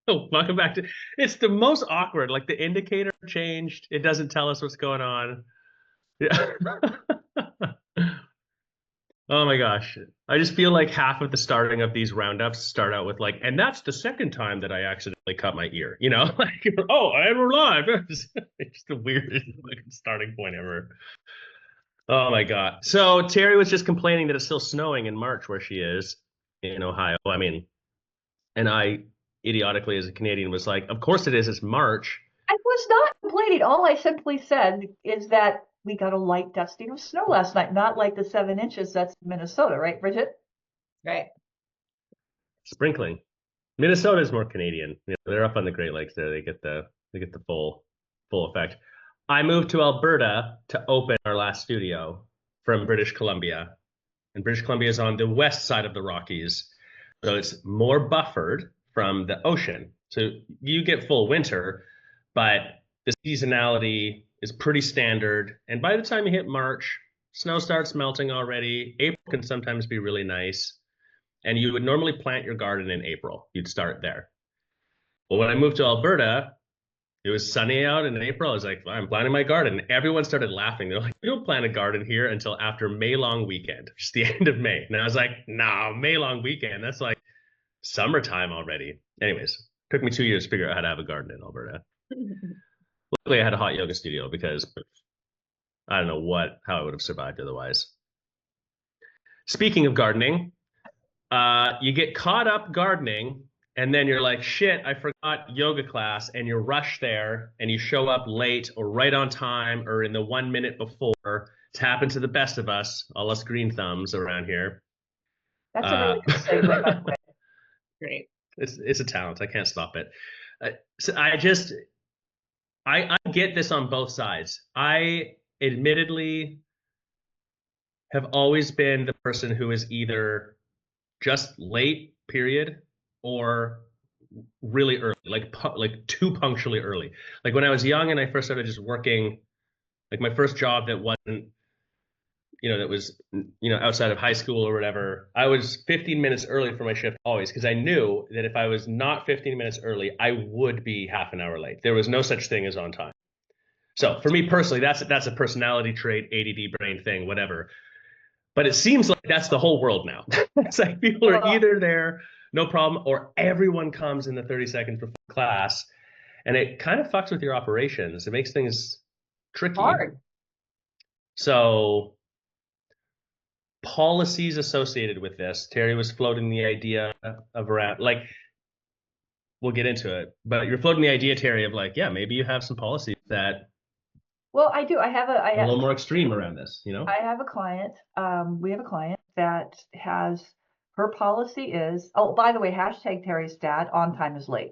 Oh, welcome back to. It's the most awkward. Like the indicator changed. It doesn't tell us what's going on. Yeah. Oh my gosh. I just feel like half of the starting of these roundups start out with like, and that's the second time that I accidentally cut my ear. Like, oh, I'm alive. It's the weirdest fucking starting point ever. Oh my God. So Terry was just complaining that it's still snowing in March where she is in Ohio. I mean, and I idiotically as a Canadian was like, of course it is. It's March. I was not complaining. All I simply said is that we got a light dusting of snow last night, not like the 7 inches that's in Minnesota, right, Bridget? Right. Sprinkling. Minnesota is more Canadian. They're up on the Great Lakes there. They get the full effect. I moved to Alberta to open our last studio from British Columbia. And British Columbia is on the west side of the Rockies. So it's more buffered from the ocean. So you get full winter, but the seasonality is pretty standard. And by the time you hit March, snow starts melting already. April can sometimes be really nice. And you would normally plant your garden in April. You'd start there. Well, when I moved to Alberta, it was sunny out in April. I was like, I'm planting my garden. Everyone started laughing. They're like, we don't plant a garden here until after May long weekend, just the end of May. And I was like, no, May long weekend. That's like summertime already. Anyways, took me 2 years to figure out how to have a garden in Alberta. Luckily, I had a hot yoga studio because I don't know how I would have survived otherwise. Speaking of gardening, you get caught up gardening and then you're like, shit, I forgot yoga class, and you rush there and you show up late or right on time or in the 1 minute before. It's happened to the best of us, all us green thumbs around here. That's a really good segue, by the way. Great. It's a talent. I can't stop it. So I get this on both sides. I admittedly have always been the person who is either just late, period, or really early, like too punctually early. Like when I was young and I first started just working, like my first job that wasn't, that was, outside of high school or whatever, I was 15 minutes early for my shift always because I knew that if I was not 15 minutes early, I would be half an hour late. There was no such thing as on time. So for me personally, that's a personality trait, ADD brain thing, whatever. But it seems like that's the whole world now. It's like people are either there, no problem, or everyone comes in the 30 seconds before class. And it kind of fucks with your operations. It makes things tricky. Hard. So policies associated with this, Terry was floating the idea of around, like, we'll get into it, but you're floating the idea, Terry, of like, yeah, maybe you have some policies that Well, I do. I are a little more extreme around this, I have a client. We have a client that has her policy is, oh, by the way, hashtag Terry's dad, on time is late.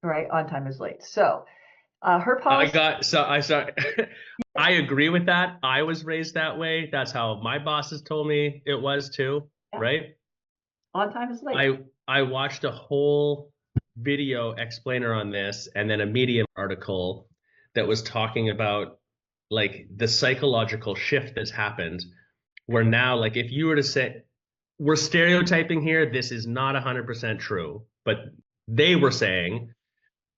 Right? On time is late. So her policy. I agree with that. I was raised that way. That's how my bosses told me it was too, right? On time is late. I watched a whole video explainer on this and then a Medium article that was talking about like the psychological shift that's happened where now, like, if you were to say, we're stereotyping here, this is not 100% true, but they were saying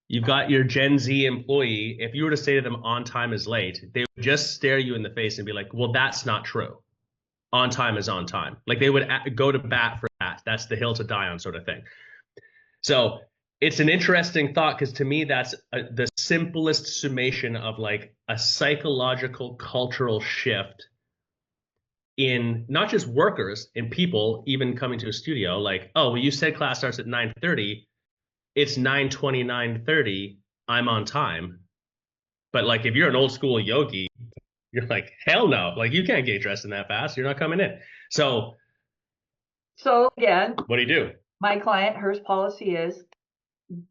you've got your Gen Z employee, if you were to say to them on time is late, they would just stare you in the face and be like, well, that's not true. On time is on time. Like they would go to bat for that. That's the hill to die on sort of thing. So it's an interesting thought because to me, that's the simplest summation of like a psychological cultural shift in not just workers, in people even coming to a studio. Like, oh, well, you said class starts at 9:30. It's 9:20, 9:30. I'm on time. But like if you're an old school yogi, you're like, hell no. Like you can't get dressed in that fast. You're not coming in. So again, what do you do? My client, her policy is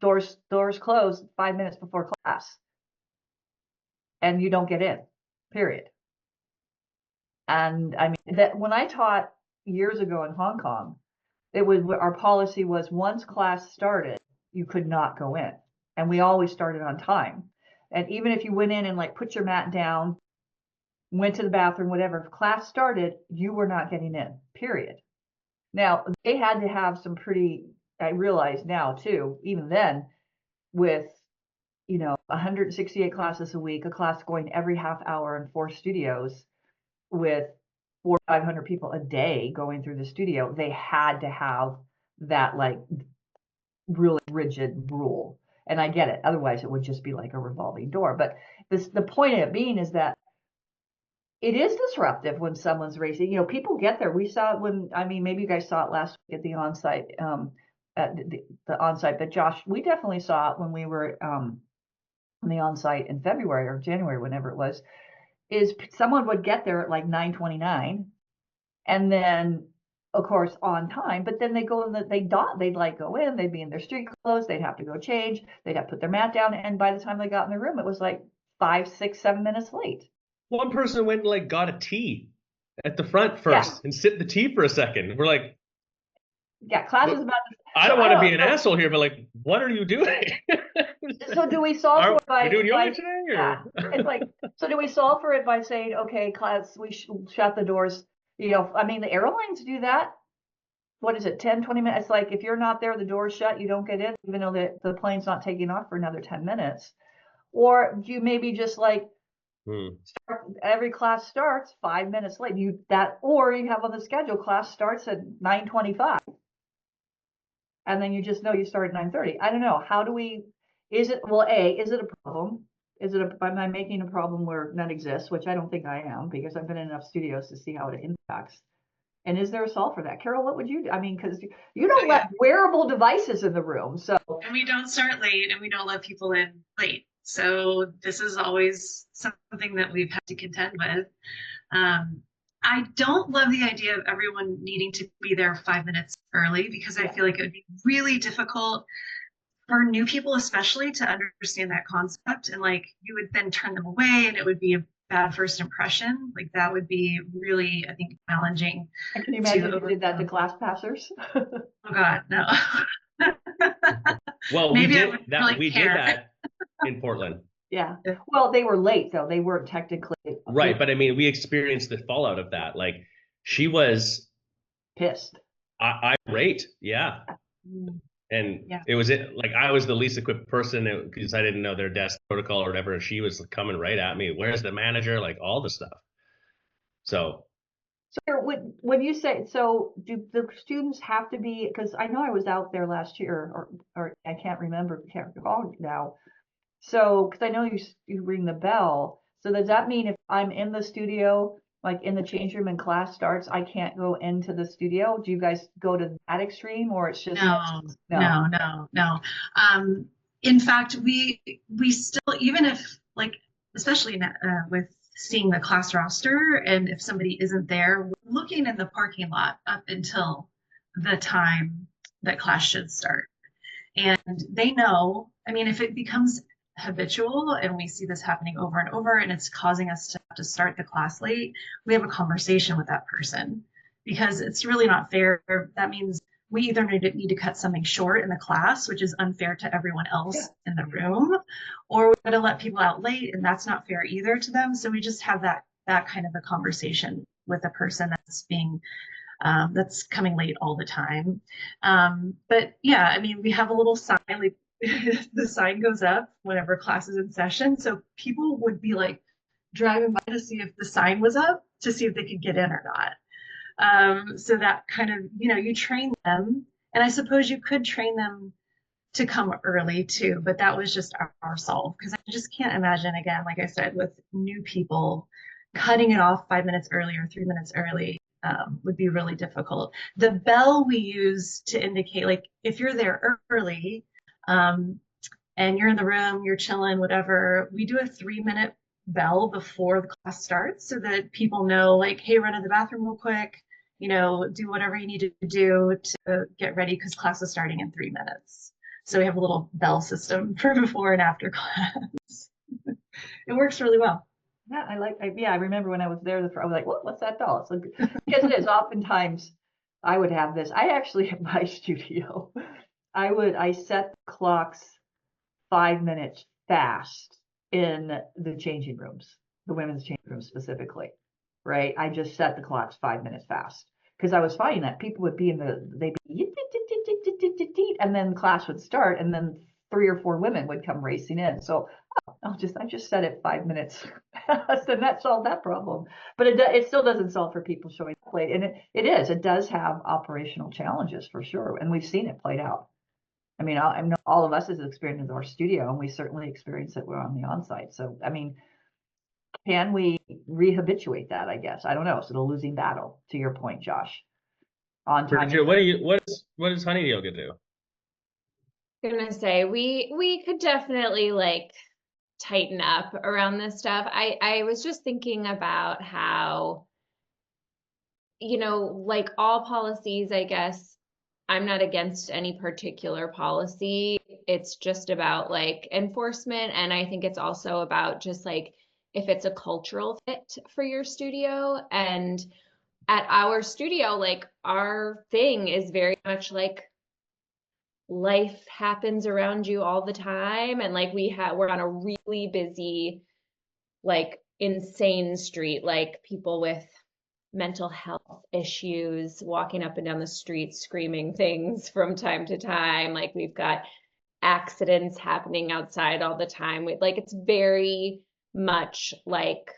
doors closed 5 minutes before class. And you don't get in, period. And I mean that when I taught years ago in Hong Kong, our policy was once class started, you could not go in. And we always started on time. And even if you went in and like put your mat down, went to the bathroom, whatever, if class started, you were not getting in, period. Now, they had to have some pretty I realize now too, even then, with 168 classes a week, a class going every half hour in 4 studios with 400 or 500 people a day going through the studio, they had to have that like really rigid rule. And I get it. Otherwise, it would just be like a revolving door. But the point of it being is that it is disruptive when someone's racing. People get there. We saw it when, maybe you guys saw it last week at the onsite, at the onsite. But Josh, we definitely saw it when we were on the onsite in February or January, whenever it was. Is someone would get there at like 9:29, and then of course on time, but then they go in they'd like go in, they'd be in their street clothes, they'd have to go change, they'd have to put their mat down, and by the time they got in the room, it was like 5, 6, 7 minutes late. One person went and like got a tea at the front first and sipped the tea for a second. We're like, yeah, class is about I don't want to be an asshole here, but like, what are you doing? So do we solve for it by we doing yoga today? Or? Yeah. It's like, so do we solve for it by saying, okay, class, we shut the doors? The airlines do that. What is it, 10, 20 minutes? It's like, if you're not there, the door's shut, you don't get in, even though the plane's not taking off for another 10 minutes. Or do you maybe just like, every class starts 5 minutes late? Or you have on the schedule, class starts at 9:25. And then you just know you start at 9:30. I don't know. How do we, is it a problem? Am I making a problem where none exists, which I don't think I am, because I've been in enough studios to see how it impacts. And is there a solve for that? Carol, what would you do? Because you don't let wearable devices in the room. So. And we don't start late, and we don't let people in late. So this is always something that we've had to contend with. I don't love the idea of everyone needing to be there 5 minutes early, because I feel like it would be really difficult for new people, especially, to understand that concept. And like, you would then turn them away, and it would be a bad first impression. Like, that would be really, I think, challenging. And can you imagine if you did that to class passers? Oh God, no. Well, we did that in Portland. Yeah. Well, they were late though. They weren't technically right, but we experienced the fallout of that. Like, she was pissed. Irate, yeah. And it was like, I was the least equipped person because I didn't know their desk protocol or whatever. And she was coming right at me. Where's the manager? Like, all the stuff. So when you say, so do the students have to be, because I know I was out there last year, or I can't recall now. So, because I know you ring the bell. So does that mean if I'm in the studio, like in the change room and class starts, I can't go into the studio? Do you guys go to that extreme, or it's just no? In fact, we still, even if, like, especially with seeing the class roster, and if somebody isn't there, we're looking in the parking lot up until the time that class should start. And they know, if it becomes habitual and we see this happening over and over, and it's causing us to have to start the class late, we have a conversation with that person, because it's really not fair. That means we either need to cut something short in the class, which is unfair to everyone else in the room, or we're going to let people out late, and that's not fair either to them. So we just have that kind of a conversation with a person that's coming late all the time. But yeah, we have a little sign, like, the sign goes up whenever class is in session. So people would be like driving by to see if the sign was up, to see if they could get in or not. So that kind of, you train them, and I suppose you could train them to come early too, but that was just our solve, because I just can't imagine, again, like I said, with new people, cutting it off 5 minutes early or 3 minutes early would be really difficult. The bell we use to indicate, like, if you're there early, and you're in the room, you're chilling, whatever, we do a 3-minute bell before the class starts, so that people know, like, hey, run to the bathroom real quick, do whatever you need to do to get ready, because class is starting in 3 minutes. So we have a little bell system for before and after class. It works really well. Yeah, I remember when I was there, I was like, what's that bell? It's like, because it is. Oftentimes I would have this. I actually, at my studio, I set the clocks 5 minutes fast in the changing rooms, the women's changing rooms specifically, right? I just set the clocks 5 minutes fast, because I was finding that people would be they'd be, And then class would start, and then 3 or 4 women would come racing in. So I just set it 5 minutes, and that solved that problem. But it still doesn't solve for people showing up late, and it does have operational challenges for sure, and we've seen it played out. I mean, I know all of us has experienced our studio, and we certainly experience it. We're on the onsite, so I mean, can we rehabituate that? I guess I don't know. So the losing battle, to your point, Josh. On time. What does Honey Yoga do? Gonna say we could definitely like tighten up around this stuff. I was just thinking about how, you know, like all policies, I guess I'm not against any particular policy. It's just about like enforcement. And I think it's also about just like if it's a cultural fit for your studio. And at our studio, like our thing is very much like life happens around you all the time. And like we're on a really busy, like insane street, like people with mental health issues walking up and down the street screaming things from time to time. Like we've got accidents happening outside all the time. Like it's very much like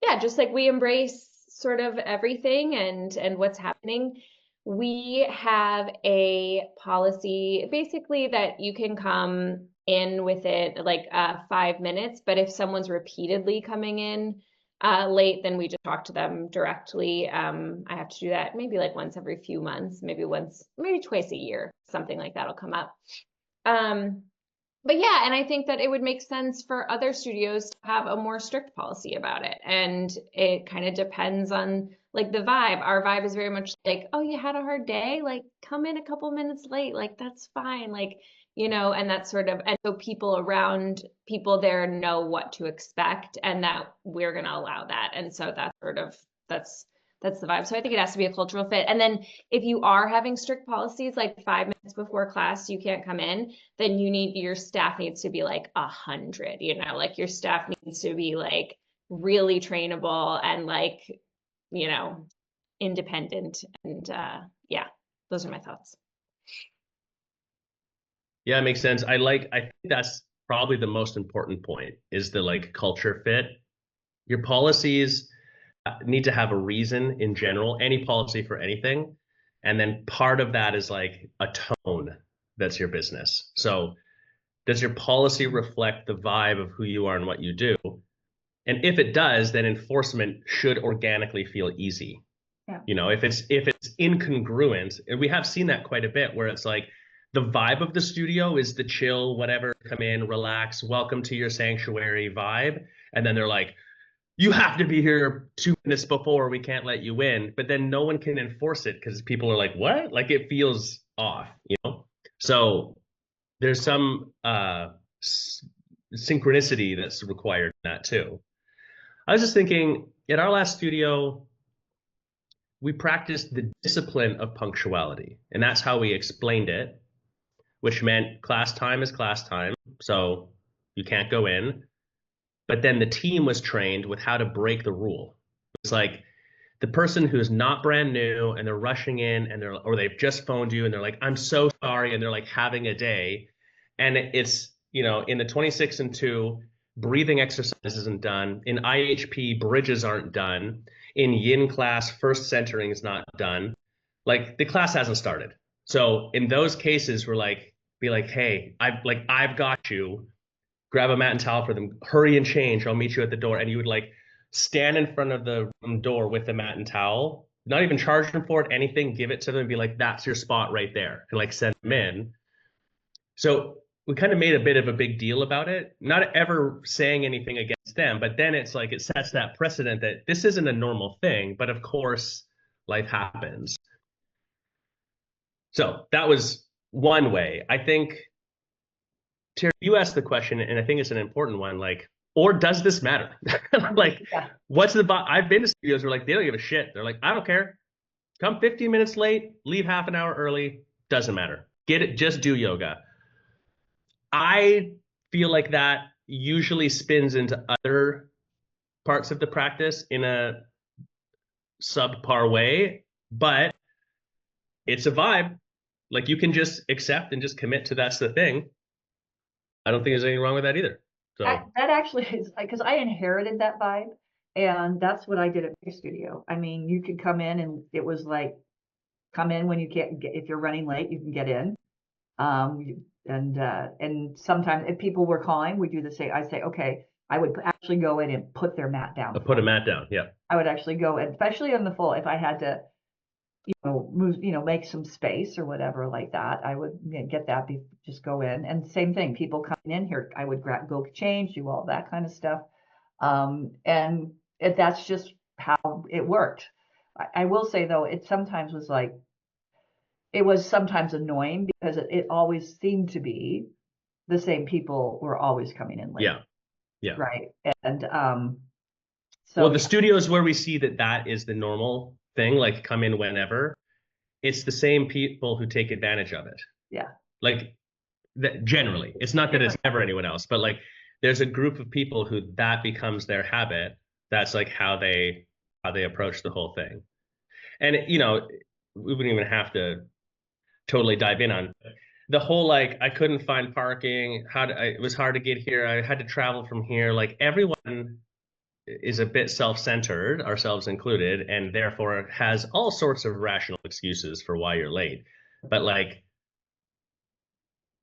yeah, just like we embrace sort of everything and what's happening. We have a policy basically that you can come in with it like 5 minutes, but if someone's repeatedly coming in late, then we just talk to them directly. I have to do that maybe like once every few months, maybe twice a year, something like that'll come up. But yeah, and I think that it would make sense for other studios to have a more strict policy about it. And it kind of depends on like the vibe. Our vibe is very much like, oh, you had a hard day? Like come in a couple minutes late. Like that's fine. Like, you know, and that's sort of, and so people there know what to expect and that we're going to allow that. And so that's sort of, that's the vibe. So I think it has to be a cultural fit. And then if you are having strict policies, like 5 minutes before class, you can't come in, then your staff needs to be like 100, you know, like your staff needs to be like really trainable and like, you know, independent. And yeah, those are my thoughts. Yeah, it makes sense. I think that's probably the most important point is the like culture fit. Your policies need to have a reason in general, any policy for anything. And then part of that is like a tone that's your business. So does your policy reflect the vibe of who you are and what you do? And if it does, then enforcement should organically feel easy. Yeah. You know, if it's incongruent, and we have seen that quite a bit where it's like the vibe of the studio is the chill, whatever, come in, relax, welcome to your sanctuary vibe. And then they're like, you have to be here 2 minutes before, we can't let you in. But then no one can enforce it because people are like, what? Like it feels off, you know? So there's some synchronicity that's required in that too. I was just thinking, at our last studio, we practiced the discipline of punctuality. And that's how we explained it, which meant class time is class time. So you can't go in. But then the team was trained with how to break the rule. It's like the person who's not brand new and they're rushing in and or they've just phoned you and they're like, I'm so sorry. And they're like having a day. And it's, you know, in the 26 and 2, breathing exercise isn't done. In IHP, bridges aren't done. In yin class, first centering is not done. Like the class hasn't started. So in those cases, we're like, be like, hey, I've got you. Grab a mat and towel for them, hurry and change, I'll meet you at the door. And you would like stand in front of the room door with the mat and towel, not even charge them for it, anything, give it to them and be like, that's your spot right there, and like send them in. So we kind of made a bit of a big deal about it, not ever saying anything against them, but then it's like it sets that precedent that this isn't a normal thing, but of course life happens. So that was one way. I think Terry, you asked the question, and I think it's an important one, like, or does this matter? Like, Yeah. what's the, I've been to studios where like, they don't give a shit. They're like, I don't care. Come 15 minutes late, leave half an hour early, doesn't matter. Get it, just do yoga. I feel like that usually spins into other parts of the practice in a subpar way, but it's a vibe. Like you can just accept and just commit to that's the thing. I don't think there's anything wrong with that either. So That actually is because I inherited that vibe, and that's what I did at my studio. I mean, you could come in and it was like, come in when you can't get, if you're running late, you can get in. And sometimes if people were calling, we do the same. I say, okay, I would actually go in and put their mat down. put a mat down. Yeah. I would actually go, and especially on the full, if I had to, move, make some space or whatever like that, I would get that, just go in. And same thing, people coming in here, I would go change, do all that kind of stuff. And that's just how it worked. I will say though, it sometimes was like, it was sometimes annoying because it always seemed to be the same people were always coming in late. Yeah. Yeah. Right. And so well, the studios where we see that is the normal thing, like come in whenever, it's the same people who take advantage of it. Yeah. Like that generally. It's not that it's never anyone else, but like there's a group of people who that becomes their habit. That's like how they approach the whole thing. And we wouldn't even have to totally dive in on the whole, like I couldn't find parking, it was hard to get here, I had to travel from here. Like everyone is a bit self-centered, ourselves included, and therefore has all sorts of rational excuses for why you're late. But like,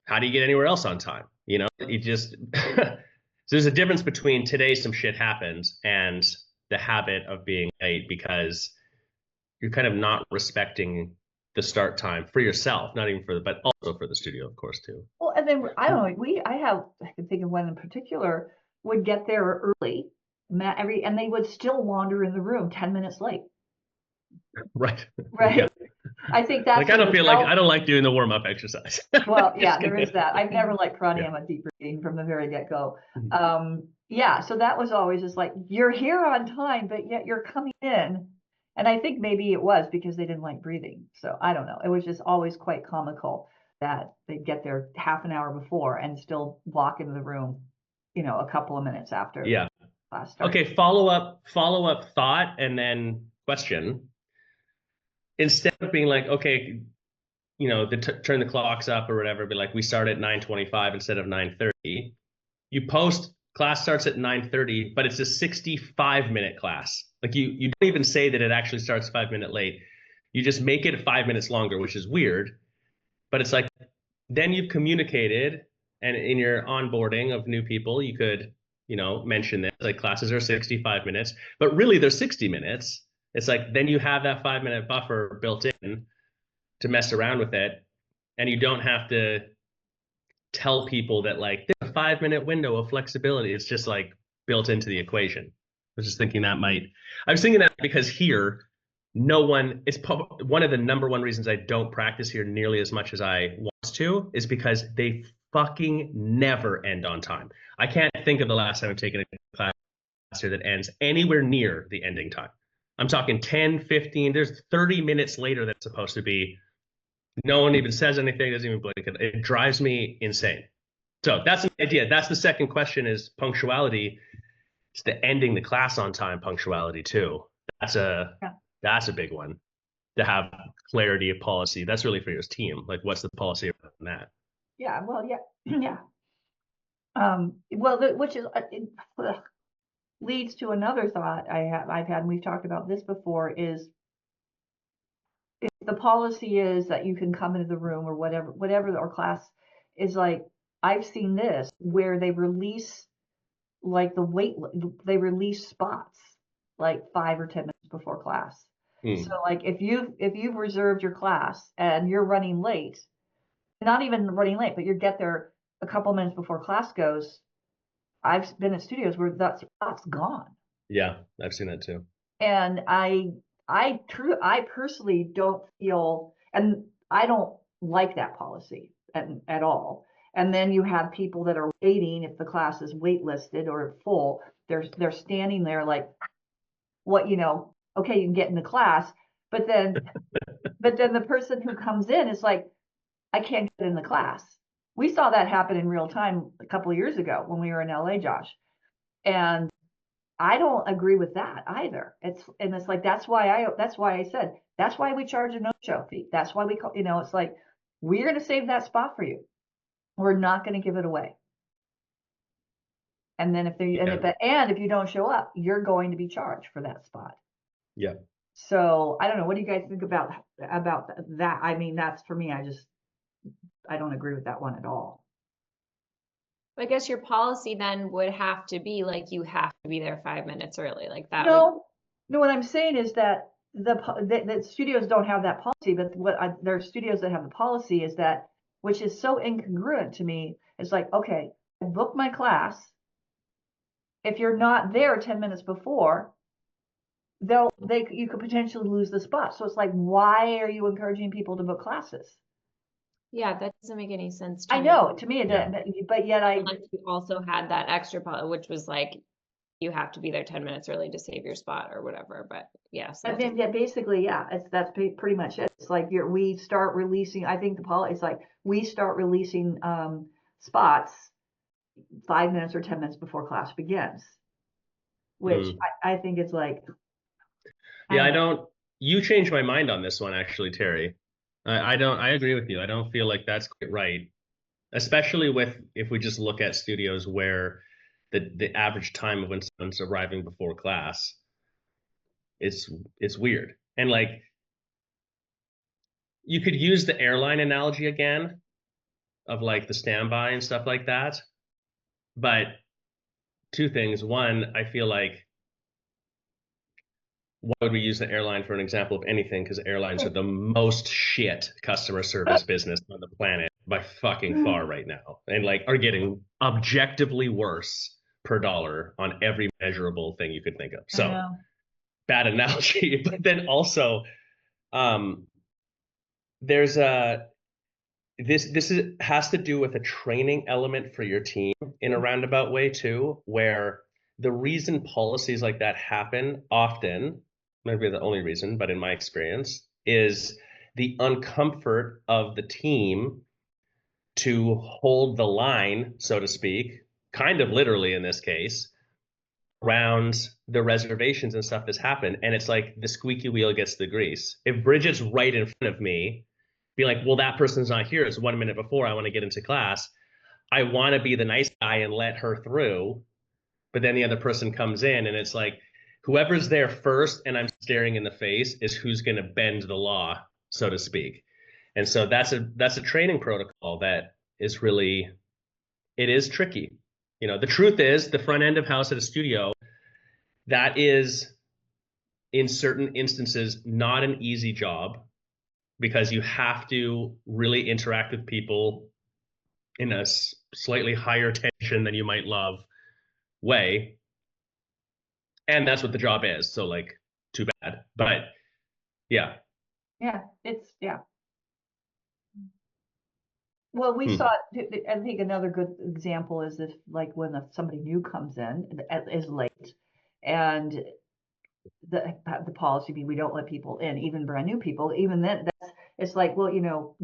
how do you get anywhere else on time? You just there's a difference between today some shit happens and the habit of being late because you're kind of not respecting the start time for yourself, not even but also for the studio, of course, too. Well, and then I don't know, I can think of one in particular, would get there early, and they would still wander in the room 10 minutes late. Right. Right. Yeah. I think that's like I don't like doing the warm-up exercise. Well, yeah, there is that. I've never liked pranayama deep breathing from the very get-go. Yeah, so that was always just like, you're here on time, but yet you're coming in. And I think maybe it was because they didn't like breathing. So I don't know. It was just always quite comical that they'd get there half an hour before and still walk into the room, a couple of minutes after class started. Okay, follow up thought and then question. Instead of being like, okay, turn the clocks up or whatever, be like, we start at 9:25 instead of 9:30. You post class starts at 9:30, but it's a 65-minute class. Like you don't even say that it actually starts 5 minutes late. You just make it 5 minutes longer, which is weird. But it's like, then you've communicated, and in your onboarding of new people, you could, mention this, like classes are 65 minutes, but really they're 60 minutes. It's like, then you have that 5 minute buffer built in to mess around with it. And you don't have to tell people that like there's a 5 minute window of flexibility. It's just like built into the equation. I was just thinking I was thinking that because here, it's one of the number one reasons I don't practice here nearly as much as I want to is because they fucking never end on time. I can't think of the last time I've taken a class here that ends anywhere near the ending time. I'm talking 10, 15, there's 30 minutes later that's supposed to be. No one even says anything, doesn't even blink. It drives me insane. So that's an idea. That's the second question is punctuality. It's the ending the class on time punctuality too. That's a big one to have clarity of policy. That's really for your team. Like what's the policy around that? Yeah, well, yeah. Well, which is leads to another thought I've had, and we've talked about this before, is if the policy is that you can come into the room or whatever our class is, like I've seen this where they release like they release spots like 5 or 10 minutes before class. So like if you've reserved your class and you're running late, not even running late, but you get there a couple minutes before class goes, I've been at studios where that spot's gone. Yeah, I've seen that too. And I personally don't feel, and I don't like that policy at all. And then you have people that are waiting if the class is waitlisted or full. They're standing there like, what, okay, you can get into class, but then the person who comes in is like, I can't get in the class. We saw that happen in real time a couple of years ago when we were in LA, Josh. And I don't agree with that either. It's like, that's why I said, that's why we charge a no-show fee. That's why we call, it's like, we're going to save that spot for you. We're not going to give it away. And then if you don't show up, you're going to be charged for that spot. Yeah. So I don't know. What do you guys think about that? I mean, that's for me. I don't agree with that one at all. I guess your policy then would have to be like, you have to be there 5 minutes early, like that. No, what I'm saying is that the studios don't have that policy, but there are studios that have the policy is that, which is so incongruent to me. It's like, okay, I book my class. If you're not there 10 minutes before, you could potentially lose the spot. So it's like, why are you encouraging people to book classes? Yeah, that doesn't make any sense to I me. know, to me it Yeah. doesn't, but yet Unless you also had that extra policy, which was like, you have to be there 10 minutes early to save your spot or whatever. But yes. I think that basically, yeah, that's pretty much it. It's like we start releasing, I think the policy is like, we start releasing spots 5 minutes or 10 minutes before class begins, which I think is like. Yeah, you changed my mind on this one, actually, Terry. I agree with you. I don't feel like that's quite right, especially if we just look at studios where the average time of when someone's arriving before class it's weird. And like, you could use the airline analogy again of like the standby and stuff like that. But two things. One, I feel like, why would we use the airline for an example of anything? Because airlines are the most shit customer service business on the planet by fucking far right now, and like are getting objectively worse per dollar on every measurable thing you could think of. So bad analogy. But then also, there's has to do with a training element for your team in a roundabout way too, where the reason policies like that happen often, maybe the only reason, but in my experience, is the uncomfort of the team to hold the line, so to speak, kind of literally in this case, around the reservations and stuff that's happened. And it's like the squeaky wheel gets the grease. If Bridget's right in front of me, be like, well, that person's not here. It's 1 minute before I want to get into class. I want to be the nice guy and let her through. But then the other person comes in and it's like, whoever's there first and I'm staring in the face is who's going to bend the law, so to speak. And so that's a training protocol that is really, it is tricky. The truth is, the front end of house at a studio, that is in certain instances not an easy job, because you have to really interact with people in a slightly higher tension than you might love way. And that's what the job is. So like, too bad. But yeah. Yeah, Well, we saw, I think another good example is if like when somebody new comes in, is late, and the policy be we don't let people in, even brand new people. Even then, it's like, well,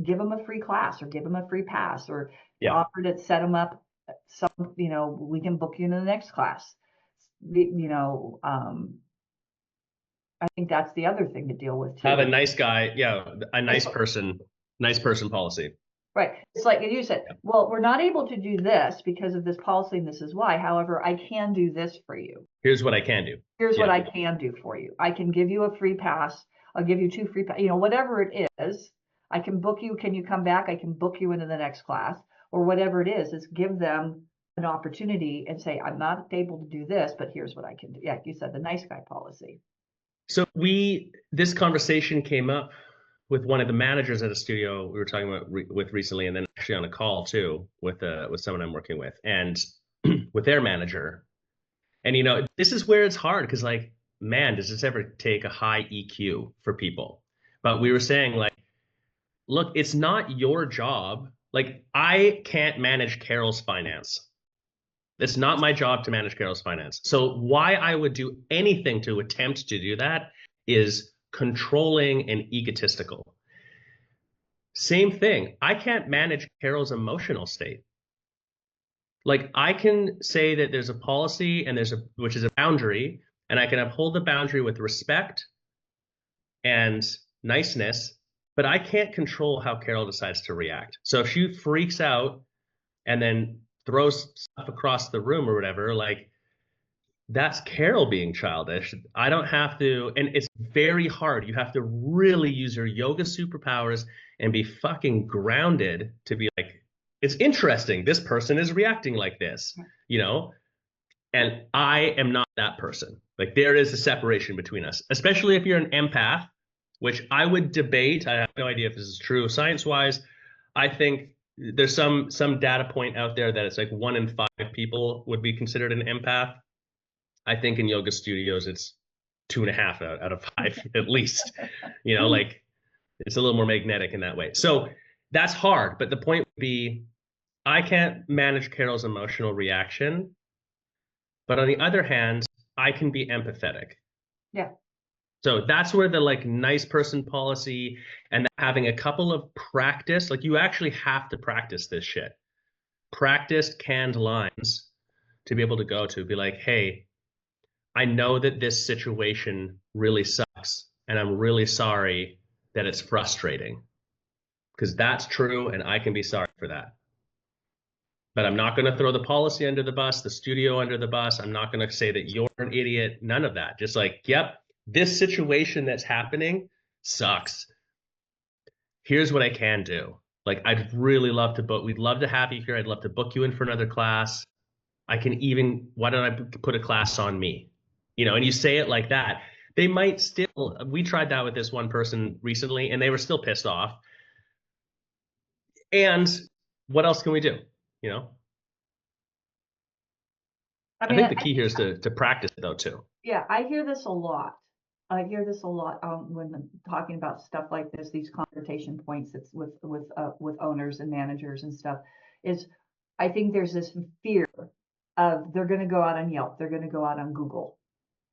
give them a free class or give them a free pass, or offer to set them up. We can book you into the next class. I think that's the other thing to deal with too. Have a nice guy, a nice person policy. Right. It's like you said, well, we're not able to do this because of this policy, and this is why. However, I can do this for you. Here's what I can do. Here's what I can do for you. I can give you a free pass. I'll give you 2 free passes. Whatever it is, I can book you. Can you come back? I can book you into the next class, or whatever it is give them an opportunity and say, I'm not able to do this, but here's what I can do. Yeah, you said the nice guy policy. So this conversation came up with one of the managers at a studio we were talking about with recently, and then actually on a call too with someone I'm working with, and with their manager. And this is where it's hard, because like, man, does this ever take a high EQ for people? But we were saying, like, look, it's not your job. Like, I can't manage Carol's finance. It's not my job to manage Carol's finance. So why I would do anything to attempt to do that is controlling and egotistical. Same thing. I can't manage Carol's emotional state. Like I can say that there's a policy and which is a boundary, and I can uphold the boundary with respect and niceness, but I can't control how Carol decides to react. So if she freaks out and then throws stuff across the room or whatever, like that's Carol being childish. I don't have to, and it's very hard. You have to really use your yoga superpowers and be fucking grounded to be like, it's interesting. This person is reacting like this, you know? And I am not that person. Like there is a separation between us, especially if you're an empath, which I would debate. I have no idea if this is true science-wise. I think there's some data point out there that it's like 1 in 5 people would be considered an empath. I think in yoga studios, it's 2.5 out of 5 at least, you know, like it's a little more magnetic in that way. So that's hard. But the point would be, I can't manage Carol's emotional reaction. But on the other hand, I can be empathetic. Yeah. So that's where the like nice person policy and having a couple of practice, like you actually have to practice this shit. Practiced canned lines to be able to go to, be like, hey, I know that this situation really sucks, and I'm really sorry that it's frustrating, because that's true, and I can be sorry for that. But I'm not going to throw the policy under the bus, the studio under the bus. I'm not going to say that you're an idiot. None of that. Just like, yep, this situation that's happening sucks. Here's what I can do. Like, I'd really love to book. We'd love to have you here. I'd love to book you in for another class. I can even, why don't I put a class on me? You know, and you say it like that. They might still, we tried that with this one person recently, and they were still pissed off. And what else can we do? You know? I think the key here is to practice it though too. Yeah, I hear this a lot. I hear this a lot when I'm talking about stuff like this, these confrontation points that's with owners and managers and stuff. Is I think there's this fear of they're going to go out on Yelp, they're going to go out on Google,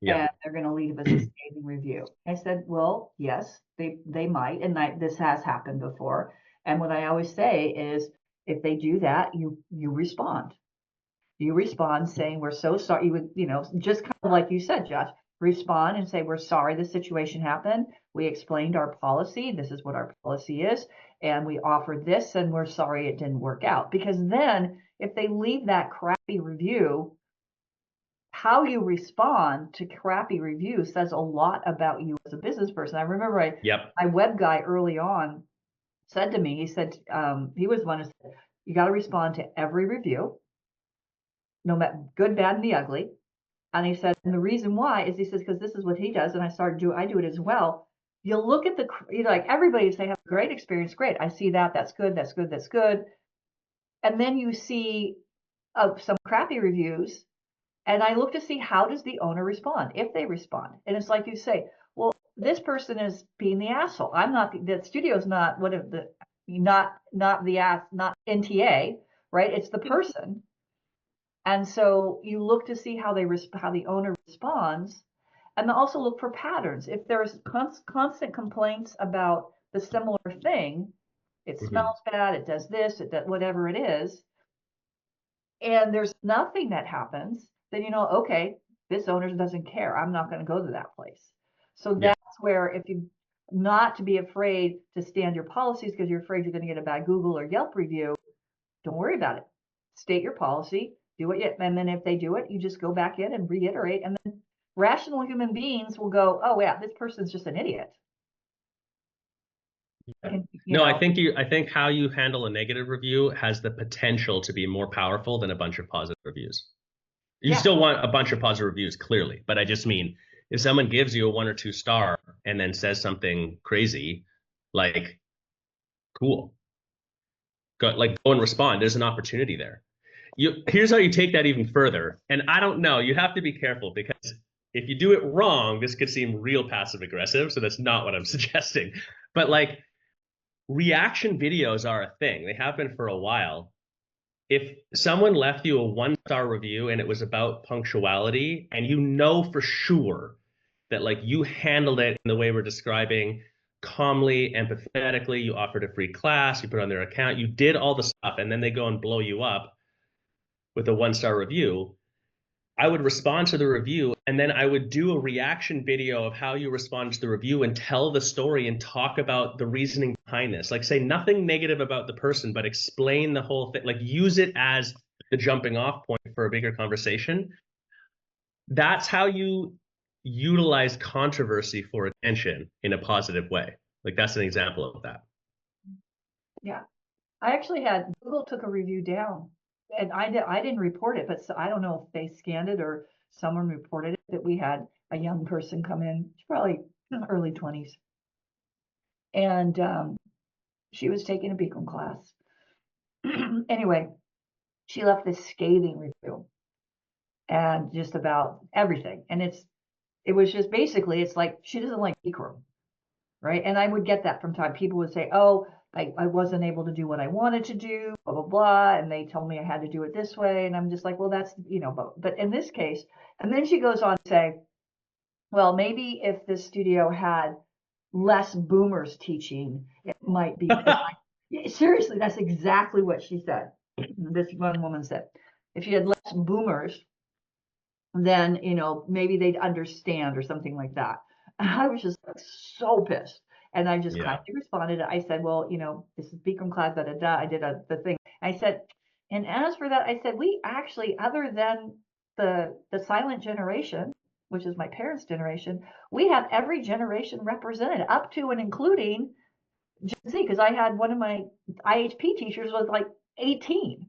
and they're going to leave us a scathing review. I said, well, yes, they might, and this has happened before. And what I always say is, if they do that, you respond. You respond saying, we're so sorry. You would, you know, just kind of like you said, Josh, respond and say, we're sorry this situation happened. We explained our policy. This is what our policy is. And we offered this, and we're sorry it didn't work out. Because then if they leave that crappy review, how you respond to crappy reviews says a lot about you as a business person. I remember my web guy early on said to me, he said, he was one who said, you got to respond to every review, no matter good, bad, and the ugly. And he said, and the reason why is, he says, because this is what he does, and I do it as well. You look at like everybody say, have a great experience, great. I see that, that's good, that's good, that's good. And then you see some crappy reviews, and I look to see how does the owner respond, if they respond. And it's like you say, well, this person is being the asshole. I'm not, the studio's not not NTA, right? It's the person. And so you look to see how the owner responds, and also look for patterns. If there's constant complaints about the similar thing, it smells bad, it does this, it does whatever it is, and there's nothing that happens, then you know, okay, this owner doesn't care. I'm not going to go to that place. So that's where, if you not to be afraid to stand your policies because you're afraid you're going to get a bad Google or Yelp review, don't worry about it. State your policy. Do it, and then if they do it, you just go back in and reiterate, and then rational human beings will go, oh yeah, this person's just an idiot. I think how you handle a negative review has the potential to be more powerful than a bunch of positive reviews. You still want a bunch of positive reviews, clearly, but I just mean, if someone gives you a 1 or 2 star and then says something crazy, like, cool, go and respond. There's an opportunity there. Here's how you take that even further. And I don't know, you have to be careful, because if you do it wrong, this could seem real passive aggressive. So that's not what I'm suggesting. But like, reaction videos are a thing. They have been for a while. If someone left you a 1-star review and it was about punctuality, and you know for sure that like you handled it in the way we're describing, calmly, empathetically, you offered a free class, you put it on their account, you did all the stuff, and then they go and blow you up, with a 1-star review, I would respond to the review and then I would do a reaction video of how you respond to the review and tell the story and talk about the reasoning behind this. Like, say nothing negative about the person, but explain the whole thing, like use it as the jumping off point for a bigger conversation. That's how you utilize controversy for attention in a positive way. Like, that's an example of that. Yeah. I actually had Google took a review down, and I didn't report it, but I don't know if they scanned it or someone reported it, that we had a young person come in, she's probably early 20s, and she was taking a Beacon class. Anyway, she left this scathing review and just about everything, and it was just basically, it's like she doesn't like Bikram, right? And I would get that from time. People would say, oh, I wasn't able to do what I wanted to do, blah, blah, blah. And they told me I had to do it this way. And I'm just like, well, that's, but in this case, and then she goes on to say, well, maybe if the studio had less boomers teaching, it might be. Seriously, that's exactly what she said. This one woman said, if you had less boomers, then, maybe they'd understand or something like that. And I was just like, so pissed. And I just kindly responded. I said, well, this is Bikram class, da, da, da. I did the thing. I said, and as for that, I said, we actually, other than the silent generation, which is my parents' generation, we have every generation represented, up to and including Gen Z, because I had one of my IHP teachers was like 18,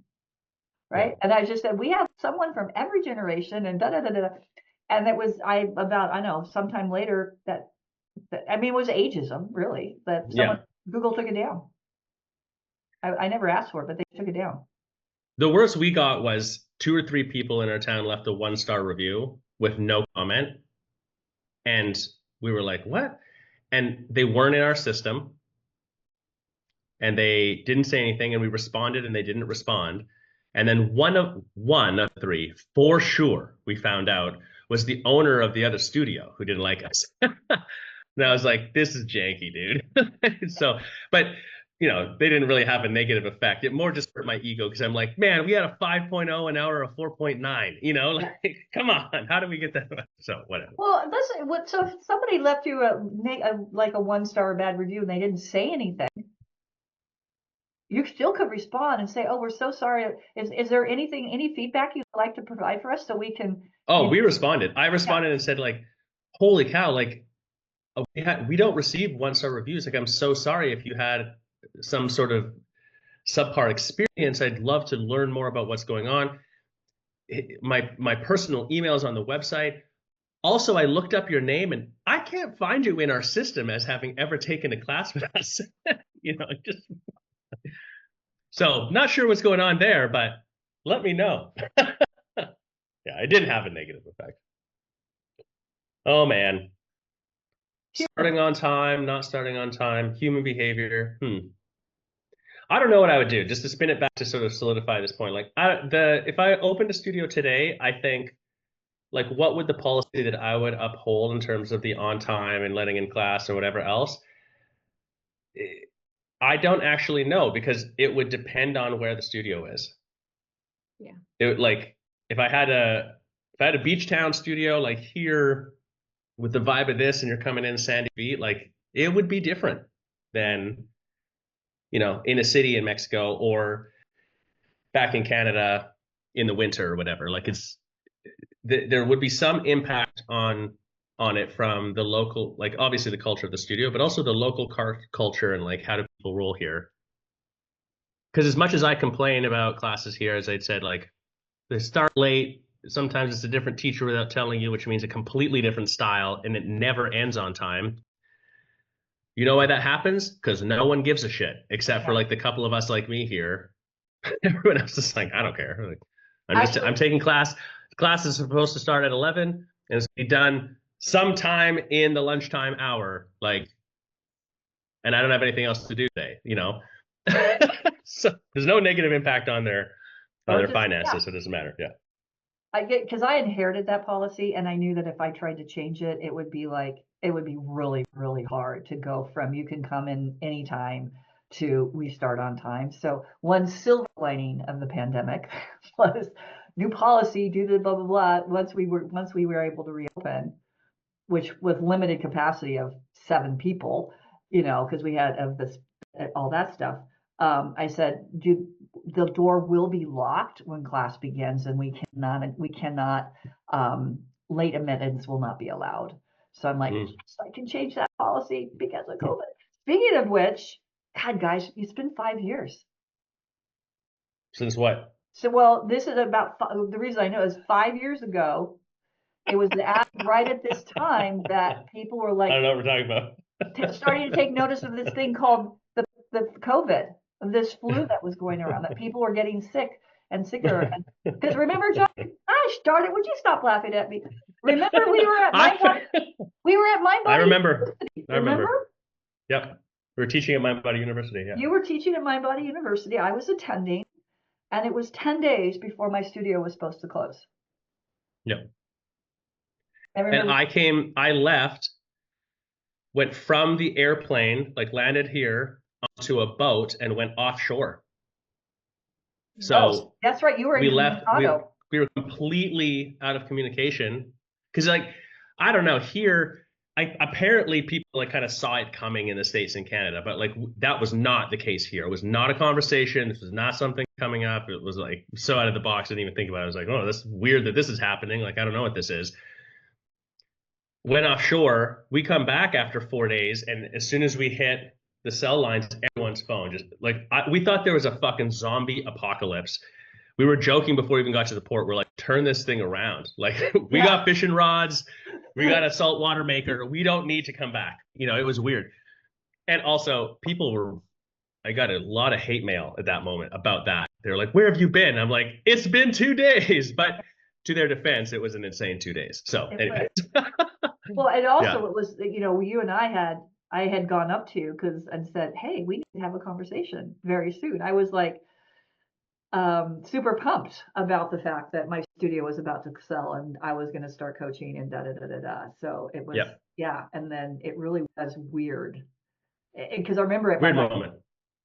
right? And I just said, we have someone from every generation, and da da da da. And it was sometime later that it was ageism, really, that Google took it down. I never asked for it, but they took it down. The worst we got was 2 or 3 people in our town left a 1-star review with no comment. And we were like, what? And they weren't in our system. And they didn't say anything. And we responded and they didn't respond. And then one of 3, for sure, we found out was the owner of the other studio who didn't like us. And I was like, this is janky, dude. So, but they didn't really have a negative effect. It more just hurt my ego because I'm like, man, we had a 5.0 and now we're a 4.9. Like, come on, how do we get that? So whatever. Well, listen, so if somebody left you a 1-star bad review and they didn't say anything, you still could respond and say, oh, we're so sorry. Is there any feedback you'd like to provide for us so we can? Oh, we responded. I responded and said, like, holy cow, like, we don't receive 1-star reviews. Like, I'm so sorry if you had some sort of subpar experience. I'd love to learn more about what's going on. My personal email is on the website. Also, I looked up your name and I can't find you in our system as having ever taken a class with us. So not sure what's going on there, but let me know. Yeah, it didn't have a negative effect. Oh man. Starting on time, not starting on time, human behavior. I don't know what I would do, just to spin it back to sort of solidify this point. Like, if I opened a studio today, I think, like, what would the policy that I would uphold in terms of the on time and letting in class or whatever else? I don't actually know, because it would depend on where the studio is. Yeah. It would, like, if I had a beach town studio like here with the vibe of this, and you're coming in Sandy Beach, like, it would be different than, in a city in Mexico or back in Canada in the winter or whatever. Like, there would be some impact on it from the local, like, obviously the culture of the studio, but also the local culture and, like, how do people roll here? Because as much as I complain about classes here, as I said, like, they start late. Sometimes it's a different teacher without telling you, which means a completely different style, and it never ends on time. You know why that happens? Because no one gives a shit, except for, like, the couple of us like me here. Everyone else is like, I don't care. Like, I'm taking class. Class is supposed to start at 11 and it's be done sometime in the lunchtime hour. Like, and I don't have anything else to do today, So there's no negative impact on their finances. So it doesn't matter. Yeah. Because I inherited that policy, and I knew that if I tried to change it, it would be really, really hard to go from you can come in anytime to we start on time. So one silver lining of the pandemic was new policy, do the blah, blah, blah. Once we were able to reopen, which with limited capacity of 7 people, because we had of this, all that stuff. I said, the door will be locked when class begins, and we cannot, late admittance will not be allowed. So I'm like, yes, I can change that policy because of COVID. Speaking of which, God, guys, it's been 5 years. Since what? So, well, this is about, the reason I know is 5 years ago, it was right at this time that people were like, I don't know what we're talking about. starting to take notice of this thing called the COVID, of this flu that was going around, that people were getting sick and sicker. Because remember, John, gosh darn it, would you stop laughing at me? Remember we were at Mind Body I remember. University. I remember. Yep. We were teaching at Mind Body University. Yeah. You were teaching at Mind Body University. I was attending, and it was 10 days before my studio was supposed to close. Yep. And I left, went from the airplane, like landed here onto a boat and went offshore. So that's right. You were in Chicago. We were completely out of communication because, like, I don't know, here, apparently people like kind of saw it coming in the States and Canada, but like that was not the case here. It was not a conversation. This was not something coming up. It was like so out of the box. I didn't even think about it. I was like, oh, that's weird that this is happening. Like, I don't know what this is. Went offshore. We come back after 4 days, and as soon as we hit the cell lines, everyone's phone just like we thought there was a fucking zombie apocalypse. We were joking before we even got to the port. We're like, turn this thing around. Like, we got fishing rods, we got a saltwater maker. We don't need to come back. It was weird. And also, I got a lot of hate mail at that moment about that. They're like, where have you been? I'm like, it's been 2 days. But to their defense, it was an insane 2 days. So anyway. Well, and also it was, you and I had gone up to you and said, hey, we need to have a conversation very soon. I was like, super pumped about the fact that my studio was about to sell and I was going to start coaching and So it was, and then it really was weird. Because I remember it. Weird moment.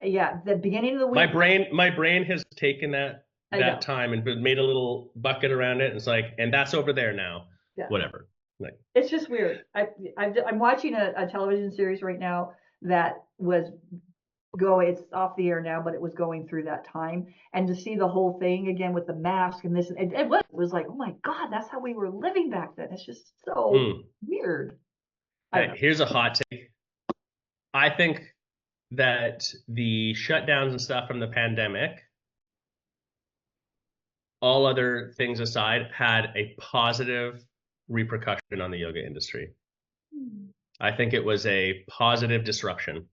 Yeah, the beginning of the week. My brain has taken that time and made a little bucket around it. And it's like, and that's over there now. Yeah. Whatever. Like, it's just weird. I'm watching a television series right now that was it's off the air now, but it was going through that time, and to see the whole thing again with the mask and this, it was like, oh my God, that's how we were living back then. It's just so weird. Here's a hot take. I think that the shutdowns and stuff from the pandemic, all other things aside, had a positive repercussion on the yoga industry. I think it was a positive disruption.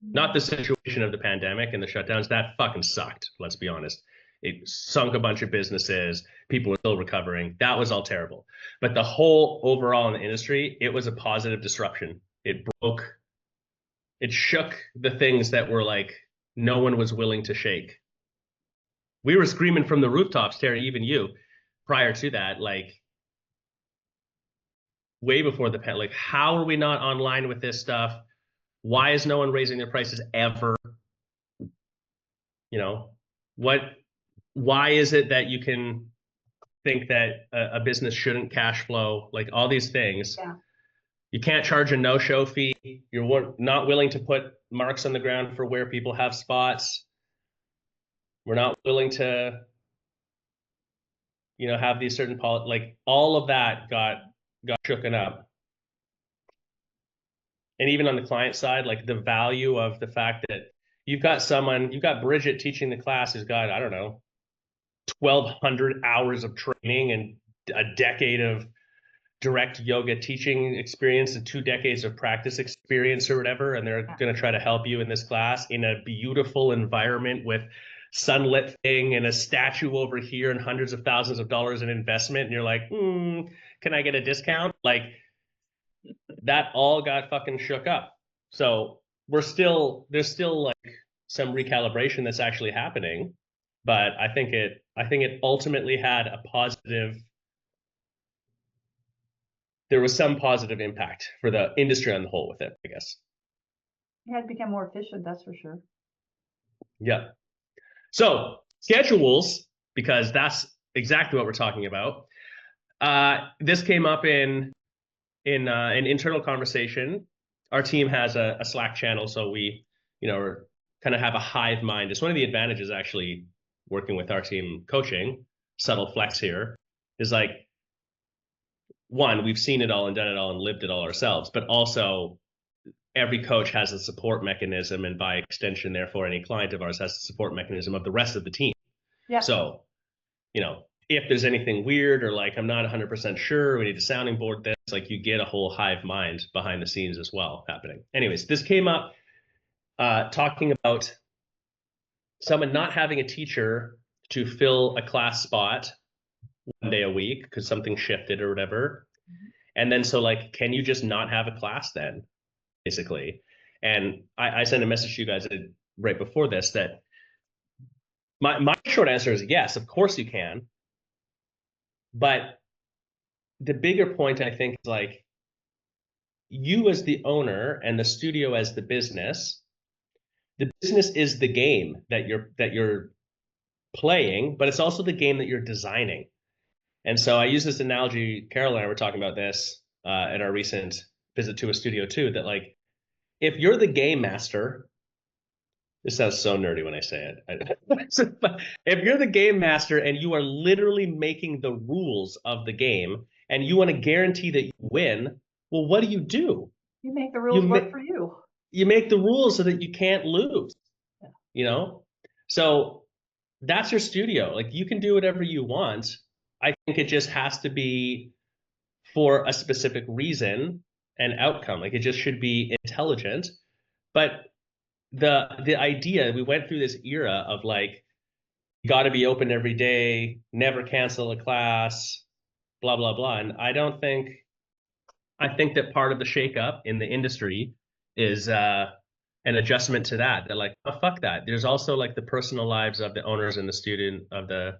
Not the situation of the pandemic and the shutdowns. That fucking sucked, let's be honest. It sunk a bunch of businesses. People were still recovering. That was all terrible. But the whole overall in the industry, it was a positive disruption. It shook the things that were like no one was willing to shake. We were screaming from the rooftops, Terry, even you, prior to that, like way before the pandemic, like, how are we not online with this stuff? Why is no one raising their prices ever? Why is it that you can think that a business shouldn't cash flow? Like all these things. Yeah. You can't charge a no-show fee. You're not willing to put marks on the ground for where people have spots. We're not willing to, have these certain like all of that got shooken up. And even on the client side, like the value of the fact that you've got Bridget teaching the class who's got, I don't know, 1,200 hours of training and a decade of direct yoga teaching experience and 2 decades of practice experience or whatever. And they're going to try to help you in this class in a beautiful environment with sunlit thing and a statue over here and hundreds of thousands of dollars in investment. And you're like, can I get a discount? Like, that all got fucking shook up. So there's still like some recalibration that's actually happening, but I think it ultimately had a positive. There was some positive impact for the industry on the whole with it, I guess. It had become more efficient, that's for sure. Yeah. So schedules, because that's exactly what we're talking about. This came up in an internal conversation. Our team has a Slack channel, so we, kind of have a hive mind. It's one of the advantages actually working with our team coaching. Subtle flex here is like, one, we've seen it all and done it all and lived it all ourselves, but also every coach has a support mechanism, and by extension, therefore, any client of ours has a support mechanism of the rest of the team. Yeah. So, if there's anything weird or like I'm not 100% sure, we need a sounding board this, like you get a whole hive mind behind the scenes as well happening. Anyways, this came up talking about someone not having a teacher to fill a class spot one day a week because something shifted or whatever. And then so like, can you just not have a class then, basically? And I sent a message to you guys right before this that my short answer is yes, of course you can. But the bigger point, I think, is like you as the owner and the studio as the business is the game that you're playing, but it's also the game that you're designing. And so I use this analogy, Carol and I were talking about this at our recent visit to a studio too, that like, if you're the game master, this sounds so nerdy when I say it. If you're the game master and you are literally making the rules of the game and you want to guarantee that you win, well, what do? You make the rules work for you. You make the rules so that you can't lose, So that's your studio. Like you can do whatever you want. I think it just has to be for a specific reason and outcome. Like it just should be intelligent. But the idea, we went through this era of like, you got to be open every day, never cancel a class, blah, blah, blah. And I think that part of the shakeup in the industry is an adjustment to that. They're like, oh, fuck that. There's also like the personal lives of the owners and the student, of the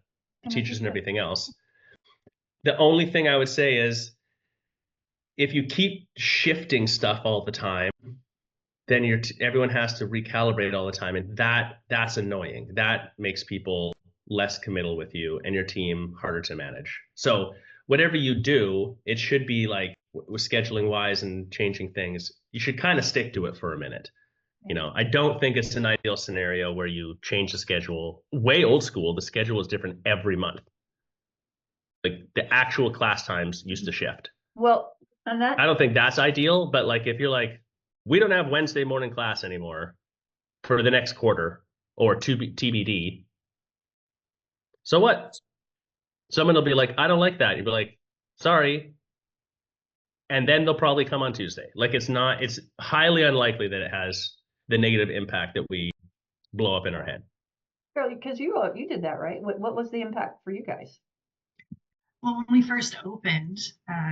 teachers and everything else. The only thing I would say is if you keep shifting stuff all the time, then everyone has to recalibrate all the time. And that's annoying. That makes people less committal with you and your team harder to manage. So whatever you do, it should be like with scheduling wise and changing things, you should kind of stick to it for a minute. I don't think it's an ideal scenario where you change the schedule. Way old school, the schedule is different every month. Like the actual class times used to shift. Well, and that I don't think that's ideal, but like if you're like, we don't have Wednesday morning class anymore for the next quarter or TBD. So what? Someone will be like, I don't like that. You'll be like, sorry. And then they'll probably come on Tuesday. Like it's highly unlikely that it has the negative impact that we blow up in our head. Because you did that, right? What was the impact for you guys? Well, when we first opened,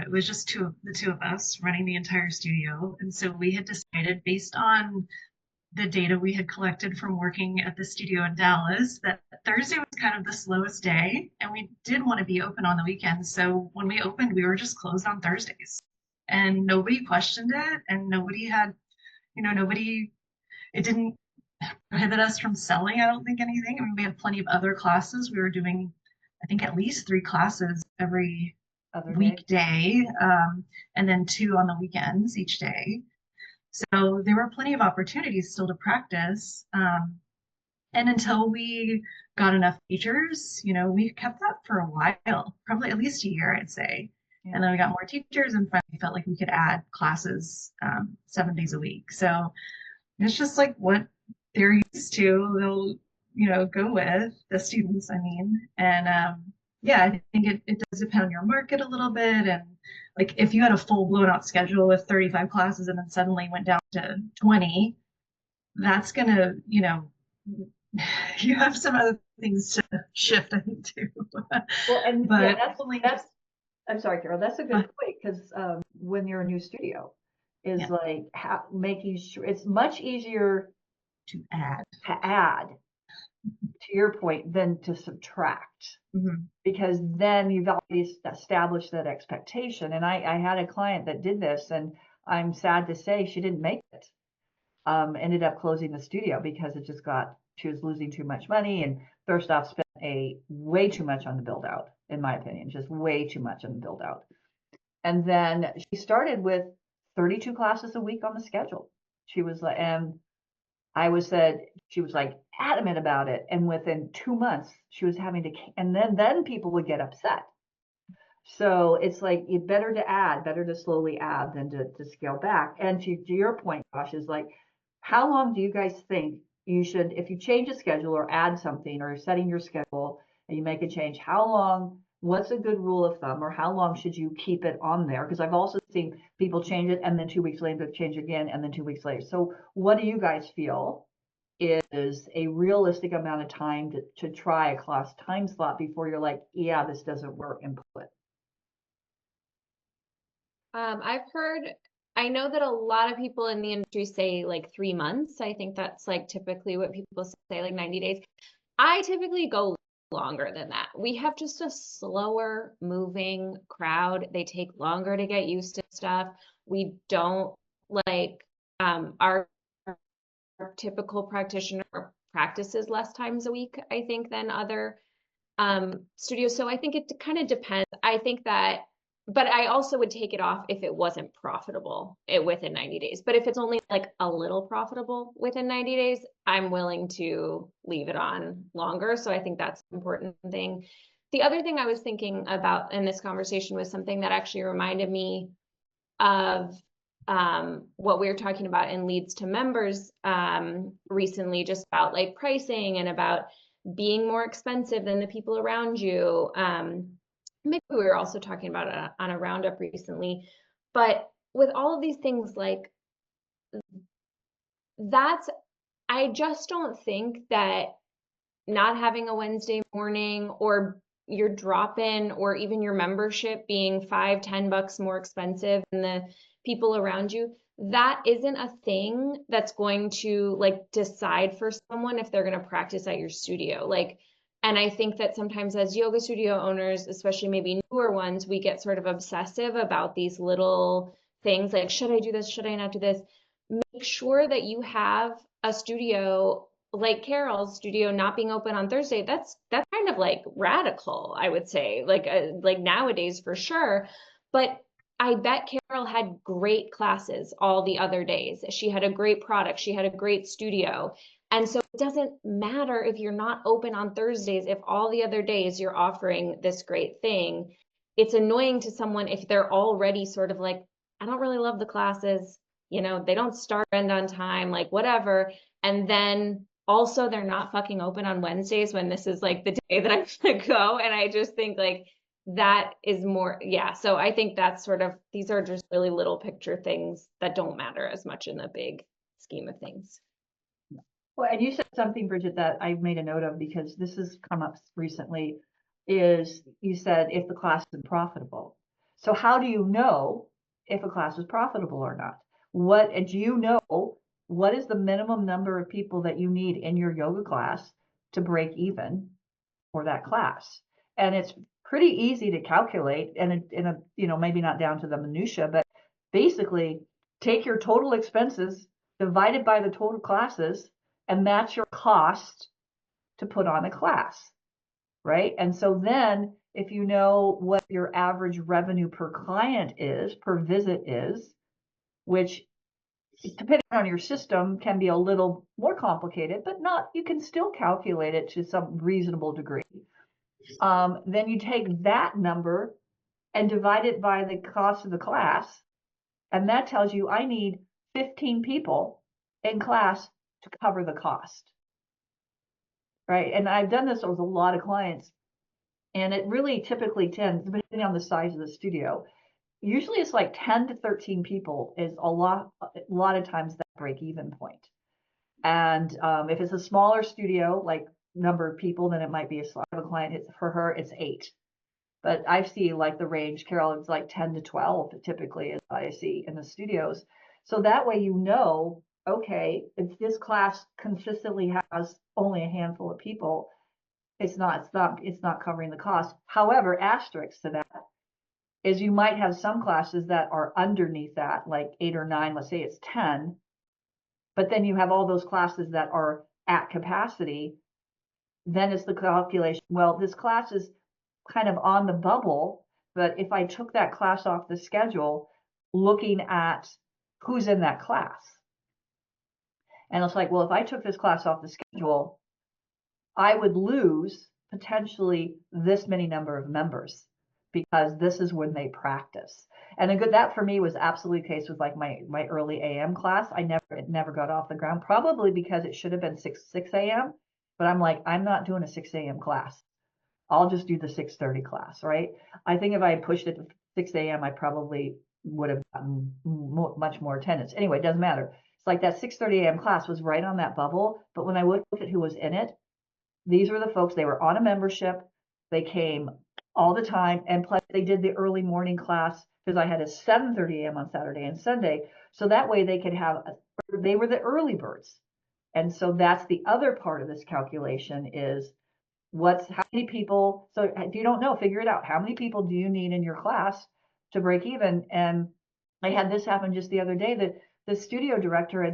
it was just the two of us running the entire studio. And so we had decided, based on the data we had collected from working at the studio in Dallas, that Thursday was kind of the slowest day. And we did want to be open on the weekends. So when we opened, we were just closed on Thursdays. And nobody questioned it. And nobody had, it didn't prohibit us from selling, I don't think, anything. I mean, we had plenty of other classes. We were doing, I think, at least 3 classes every weekday, and then 2 on the weekends each day. So there were plenty of opportunities still to practice. And until we got enough teachers, we kept that for a while, probably at least a year, I'd say. Yeah. And then we got more teachers and finally felt like we could add classes 7 days a week. So it's just like what they're used to, they'll, go with the students, and I think it does depend on your market a little bit. And like if you had a full blown out schedule with 35 classes and then suddenly went down to 20, that's gonna, you have some other things to shift, I think, too. Well, and that's I'm sorry, Carol, that's a good point, because when you're a new studio, is like making sure it's much easier to add to your point than to subtract, because then you've already established that expectation. And I had a client that did this, and I'm sad to say she didn't make it. Ended up closing the studio because she was losing too much money, and first off spent way too much on the build out, in my opinion, just way too much on the build out. And then she started with 32 classes a week on the schedule. She was like, and she was like adamant about it. And within 2 months, she was having to, and then people would get upset. So it's like, it's better to slowly add than to scale back. And to your point, Josh, is like, how long do you guys think you should, if you change a schedule or add something or you're setting your schedule and you make a change, what's a good rule of thumb, or how long should you keep it on there? Because I've also seen people change it and then 2 weeks later change again and then 2 weeks later. So what do you guys feel is a realistic amount of time to try a class time slot before you're like, yeah, this doesn't work, and pull it? I know that a lot of people in the industry say like 3 months. I think that's like typically what people say, like 90 days. I typically go longer than that. We have just a slower moving crowd. They take longer to get used to stuff. We don't like our typical practitioner practices less times a week, I think, than other studios. So I think it kind of depends. I think that, but I also would take it off if it wasn't profitable within 90 days. But if it's only like a little profitable within 90 days, I'm willing to leave it on longer. So I think that's an important thing. The other thing I was thinking about in this conversation was something that actually reminded me of what we were talking about in Leads to Members recently, just about like pricing and about being more expensive than the people around you. Maybe we were also talking about it on a roundup recently, but with all of these things, like I just don't think that not having a Wednesday morning or your drop-in or even your membership being $5-10 more expensive than the people around you, that isn't a thing that's going to like decide for someone if they're going to practice at your studio. Like, and I think that sometimes as yoga studio owners, especially maybe newer ones, we get sort of obsessive about these little things like, should I do this? Should I not do this? Make sure that you have a studio like Carol's studio not being open on Thursday. That's kind of like radical, I would say, like nowadays for sure. But I bet Carol had great classes all the other days. She had a great product. She had a great studio. And so it doesn't matter if you're not open on Thursdays, if all the other days you're offering this great thing. It's annoying to someone if they're already sort of like, I don't really love the classes, they don't start or end on time, like whatever. And then also they're not fucking open on Wednesdays when this is like the day that I'm gonna go. And I just think like that is more, yeah. So I think that's sort of, these are just really little picture things that don't matter as much in the big scheme of things. Well, and you said something, Bridget, that I made a note of because this has come up recently, is you said if the class is profitable. So how do you know if a class is profitable or not? Do you know what is the minimum number of people that you need in your yoga class to break even for that class? And it's pretty easy to calculate, and in a maybe not down to the minutia, but basically take your total expenses divided by the total classes, and that's your cost to put on a class, right? And so then if you know what your average revenue per client is, per visit is, which depending on your system can be a little more complicated, but you can still calculate it to some reasonable degree. Then you take that number and divide it by the cost of the class, and that tells you I need 15 people in class to cover the cost, right? And I've done this with a lot of clients, and it really typically tends, depending on the size of the studio, usually it's like 10 to 13 people is a lot of times that break-even point. And if it's a smaller studio, like number of people, then it might be a client. For her, it's 8. But I see like the range, Carol, it's like 10 to 12 typically is what I see in the studios. So that way okay, if this class consistently has only a handful of people, it's not covering the cost. However, asterisks to that is you might have some classes that are underneath that, like 8 or 9, let's say it's 10, but then you have all those classes that are at capacity, then it's the calculation. Well, this class is kind of on the bubble, but if I took that class off the schedule, looking at who's in that class. And it's like, well, if I took this class off the schedule, I would lose potentially this many number of members because this is when they practice. And that for me was absolutely the case with like my early AM class. It never got off the ground, probably because it should have been 6 a.m. But I'm like, I'm not doing a 6 a.m. class. I'll just do the 6:30 class, right? I think if I had pushed it to 6 a.m., I probably would have gotten much more attendance. Anyway, it doesn't matter. It's like that 6:30 a.m. class was right on that bubble. But when I looked at who was in it, these were the folks, they were on a membership. They came all the time. And plus they did the early morning class because I had a 7:30 a.m. on Saturday and Sunday. So that way they could they were the early birds. And so that's the other part of this calculation is how many people, so if you don't know, figure it out. How many people do you need in your class to break even? And I had this happen just the other day that the studio director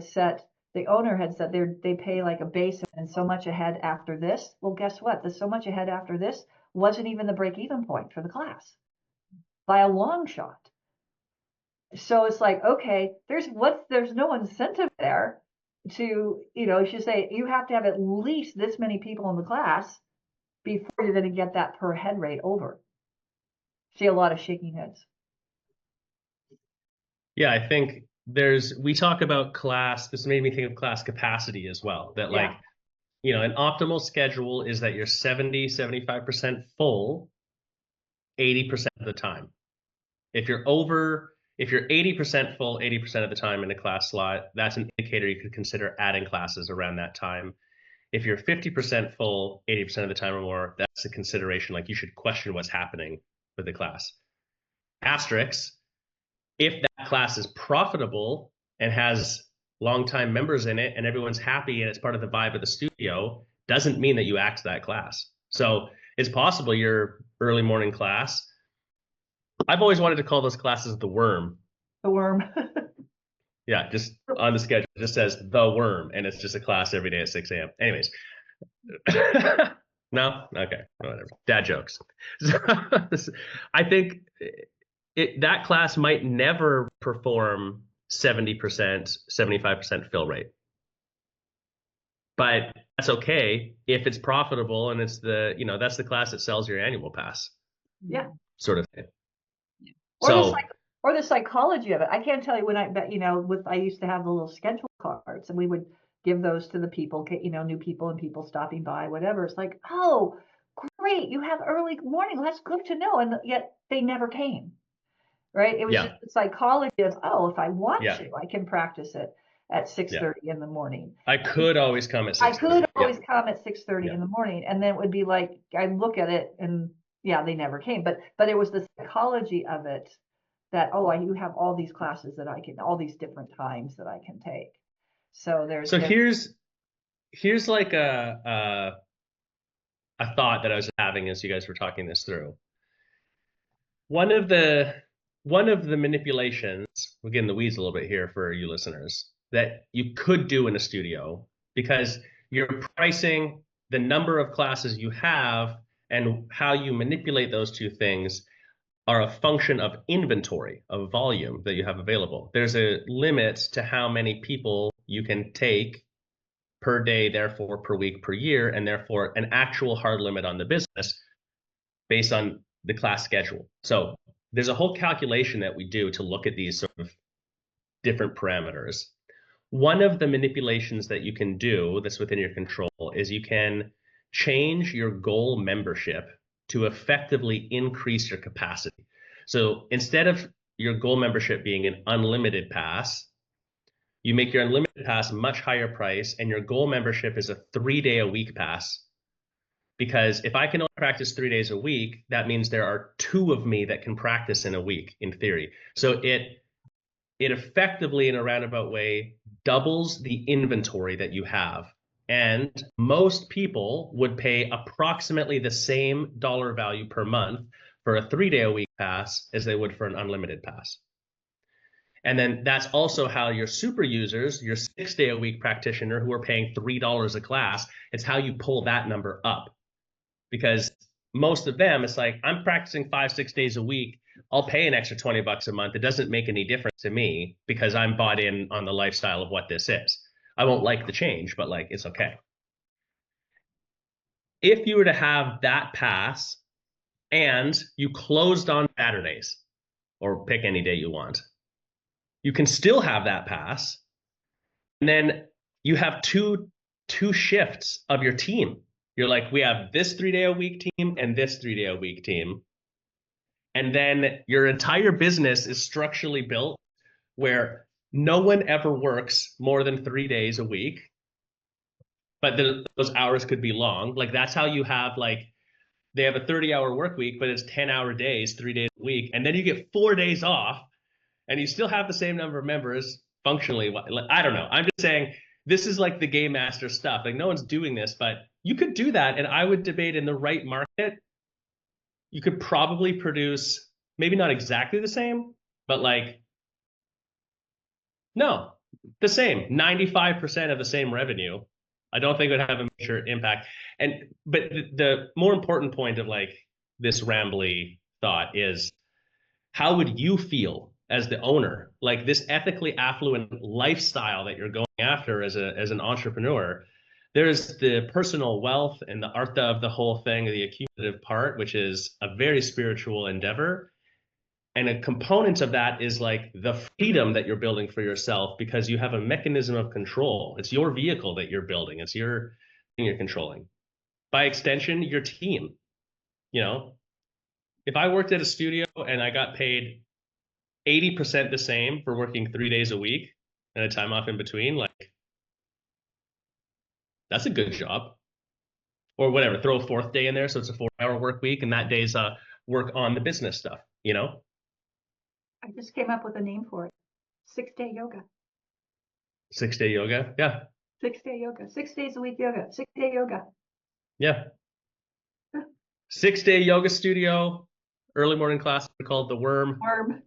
the owner had said they pay like a base and so much ahead after this. Well, guess what? The so much ahead after this wasn't even the break even point for the class by a long shot. So it's like, okay, there's no incentive there to, she say you have to have at least this many people in the class before you're going to get that per head rate over. See a lot of shaking heads. Yeah, I think we talk about class. This made me think of class capacity as well. That like, an optimal schedule is that you're 75% full 80% of the time. If you're 80% full 80% of the time in a class slot, that's an indicator you could consider adding classes around that time. If you're 50% full 80% of the time or more, that's a consideration. Like you should question what's happening with the class. Asterisk, if that class is profitable and has longtime members in it and everyone's happy and it's part of the vibe of the studio, doesn't mean that you axe that class. So it's possible your early morning class, I've always wanted to call those classes the worm. The worm. Yeah, just on the schedule, it just says the worm, and it's just a class every day at 6 a.m. Anyways. No? Okay, whatever. Dad jokes. I think that class might never perform 70%, 75% fill rate. But that's okay if it's profitable and it's that's the class that sells your annual pass. Yeah. Sort of thing. Or the psychology of it. I can't tell you when I used to have the little schedule cards and we would give those to the people, new people and people stopping by, whatever. It's like, oh, great, you have early morning. That's good to know. And yet they never came, right? It was just the psychology of, if I want to, I can practice it at 6:30 in the morning. I could always come at 6:30. I could always come at 6:30 in the morning. And then it would be like, I look at it and they never came. But it was the psychology of it that, you have all these classes that all these different times that I can take. So here's like a thought that I was having as you guys were talking this through. One of the manipulations, we'll get in the weeds a little bit here for you listeners, that you could do in a studio, because you're pricing the number of classes you have and how you manipulate those two things are a function of inventory, of volume that you have available. There's a limit to how many people you can take per day, therefore per week, per year, and therefore an actual hard limit on the business based on the class schedule. So there's a whole calculation that we do to look at these sort of different parameters. One of the manipulations that you can do that's within your control is you can change your goal membership to effectively increase your capacity. So instead of your goal membership being an unlimited pass, you make your unlimited pass much higher price, and your goal membership is a 3-day-a-week pass. Because if I can only practice 3 days a week, that means there are 2 of me that can practice in a week, in theory. So it effectively, in a roundabout way, doubles the inventory that you have. And most people would pay approximately the same dollar value per month for a 3-day-a-week pass as they would for an unlimited pass. And then that's also how your super users, your 6-day-a-week practitioner who are paying $3 a class, it's how you pull that number up. Because most of them, it's like, I'm practicing 5-6 days a week. I'll pay an extra $20 a month. It doesn't make any difference to me because I'm bought in on the lifestyle of what this is. I won't like the change, but like, it's okay. If you were to have that pass and you closed on Saturdays, or pick any day you want, you can still have that pass. And then you have two shifts of your team. You're like, we have this 3-day-a-week team and this 3-day-a-week team. And then your entire business is structurally built where no one ever works more than 3 days a week, but those hours could be long. Like that's how you have like, they have a 30-hour work week, but it's 10-hour days, 3 days a week. And then you get 4 days off and you still have the same number of members functionally. I don't know. I'm just saying this is like the game master stuff. Like no one's doing this, but you could do that. And I would debate in the right market, you could probably produce maybe not exactly the same, but like, no, the same, 95% of the same revenue. I don't think it would have a major impact. But the more important point of like this rambly thought is, how would you feel as the owner? Like this ethically affluent lifestyle that you're going after as an entrepreneur, there's the personal wealth and the artha of the whole thing, the accumulative part, which is a very spiritual endeavor. And a component of that is like the freedom that you're building for yourself because you have a mechanism of control. It's your vehicle that you're building. It's your thing you're controlling. By extension, your team. You know, if I worked at a studio and I got paid 80% the same for working 3 days a week and a time off in between, like that's a good job. Or whatever, throw a 4th day in there so it's a 4-hour work week and that day's work on the business stuff, you know? I just came up with a name for it. 6-day yoga. 6-day yoga, yeah. 6-day yoga. 6 days a week yoga. 6-day yoga. Yeah. 6-day yoga studio, early morning class called the Worm. Worm.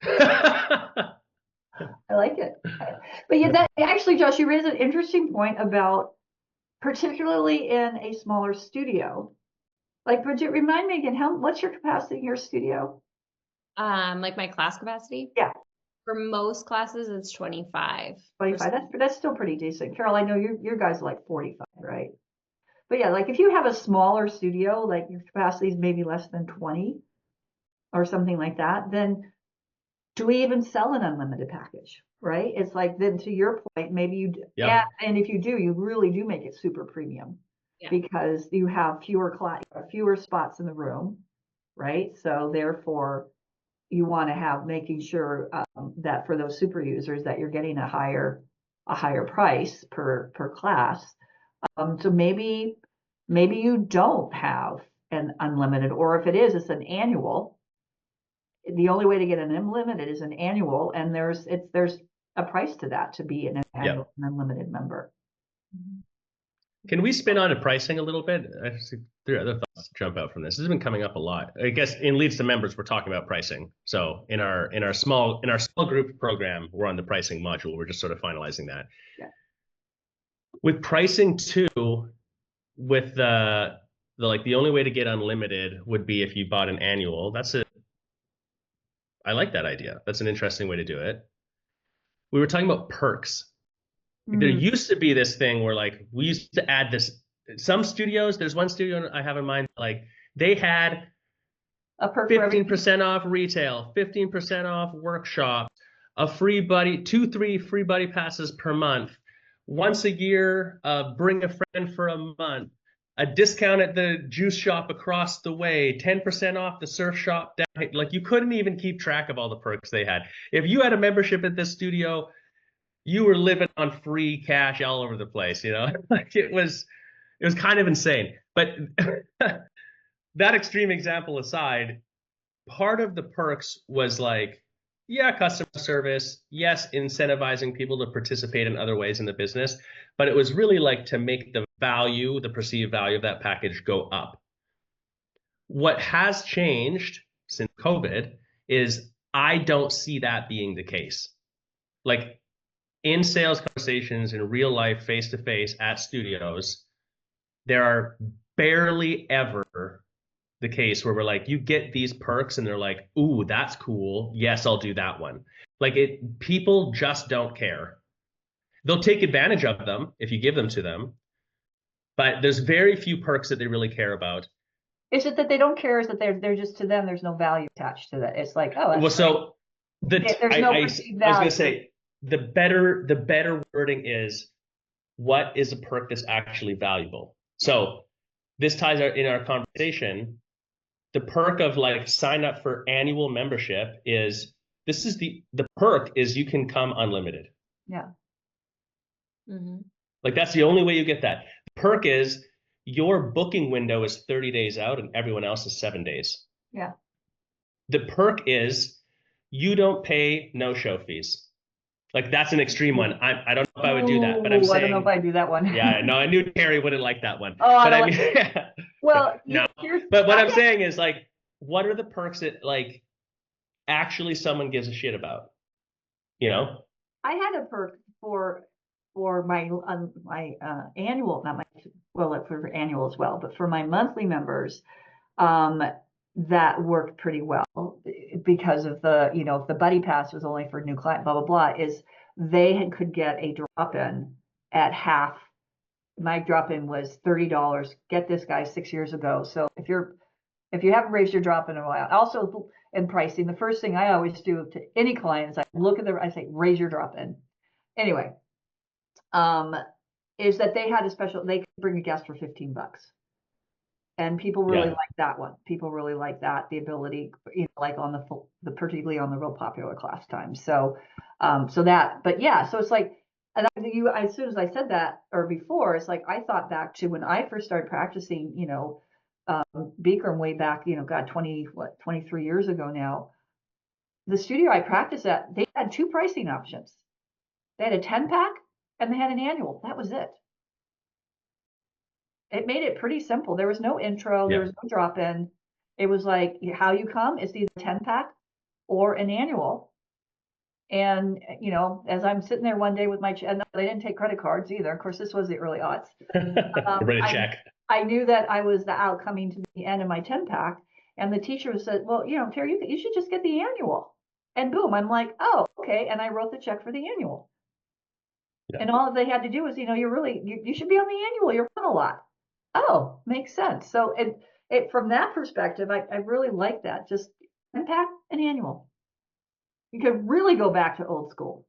I like it. But yeah, that actually, Josh, you raised an interesting point about, particularly in a smaller studio. Like, would you remind me again, what's your capacity in your studio? Like my class capacity? Yeah. For most classes, it's 25. 25. That's still pretty decent. Carol, I know your guys are like 45, right? But yeah, like if you have a smaller studio, like your capacity is maybe less than 20 or something like that, then do we even sell an unlimited package, right? It's like, then to your point, maybe you, yeah, and if you do, you really do make it super premium because you have fewer spots in the room, right? So therefore, you want to have making sure that for those super users that you're getting a higher price per class. So maybe you don't have an unlimited, or if it is, it's an annual. The only way to get an unlimited is an annual, and there's a price to that to be an annual, an unlimited member. Can we spin on to pricing a little bit? I see 3 other thoughts jump out from this. This has been coming up a lot. I guess in Leads to Members, we're talking about pricing. So in our small group program, we're on the pricing module. We're just sort of finalizing that. Yeah. With pricing too, with the only way to get unlimited would be if you bought an annual. I like that idea. That's an interesting way to do it. We were talking about perks. There used to be this thing where like we used to add this. Some studios, there's one studio I have in mind, like they had a perk 15% off retail, 15% off workshop, a free 3 free buddy passes per month, once a year, bring a friend for a month, a discount at the juice shop across the way, 10% off the surf shop down. Like you couldn't even keep track of all the perks they had. If you had a membership at this studio, you were living on free cash all over the place, you know? Like it was kind of insane. But that extreme example aside, part of the perks was like, yeah, customer service, yes, incentivizing people to participate in other ways in the business, but it was really like to make the perceived value of that package go up. What has changed since COVID is I don't see that being the case. Like in sales conversations in real life, face to face at studios, there are barely ever the case where we're like, you get these perks and they're like, ooh, that's cool. Yes, I'll do that one. Like people just don't care. They'll take advantage of them if you give them to them, but there's very few perks that they really care about. Is it that they don't care? Is that they're just, to them, there's no value attached to that? It's like, oh, that's Well, so there's no perceived value. I was going to say the better wording is, what is a perk that's actually valuable? So this ties in our conversation. The perk of like sign up for annual membership is, this is the perk is you can come unlimited. Yeah. Mm-hmm. Like that's the only way you get that. The perk is your booking window is 30 days out and everyone else is 7 days. Yeah. The perk is you don't pay no-show fees. Like that's an extreme one. I don't know if I would do that, but I'm saying, I don't know if I do that one. Yeah, no, I knew Terry wouldn't like that one. Oh, but I mean, well, no. But what I'm saying is like, what are the perks that like actually someone gives a shit about? You know? I had a perk for my annual, not my, well, for annual as well, but for my monthly members, that worked pretty well because of the, if the buddy pass was only for new client, blah, blah, blah, is they could get a drop-in at half. My drop-in was $30. Get this, guy, 6 years ago. So if you haven't raised your drop-in in a while, also in pricing, the first thing I always do to any client is I say, raise your drop-in. Anyway, is that they had they could bring a guest for $15. And people really like that one. People really like that, the ability, like on the particularly on the real popular class times. So, but yeah, so it's like, and as soon as I said that, or before, it's like I thought back to when I first started practicing, Bikram way back, God, 23 years ago now. The studio I practiced at, they had two pricing options. They had a 10-pack and they had an annual. That was it. It made it pretty simple. There was no intro. There was no drop-in. It was like, how you come is either 10-pack or an annual. And, as I'm sitting there one day with and they didn't take credit cards either. Of course, this was the early aughts. Write a check. I knew that I was coming to the end of my 10-pack. And the teacher said, well, Terry, you should just get the annual. And boom, I'm like, oh, okay. And I wrote the check for the annual. Yeah. And all they had to do was, you should be on the annual. You're on a lot. Oh, makes sense. So it from that perspective, I really like that. Just 10-pack and annual. You could really go back to old school.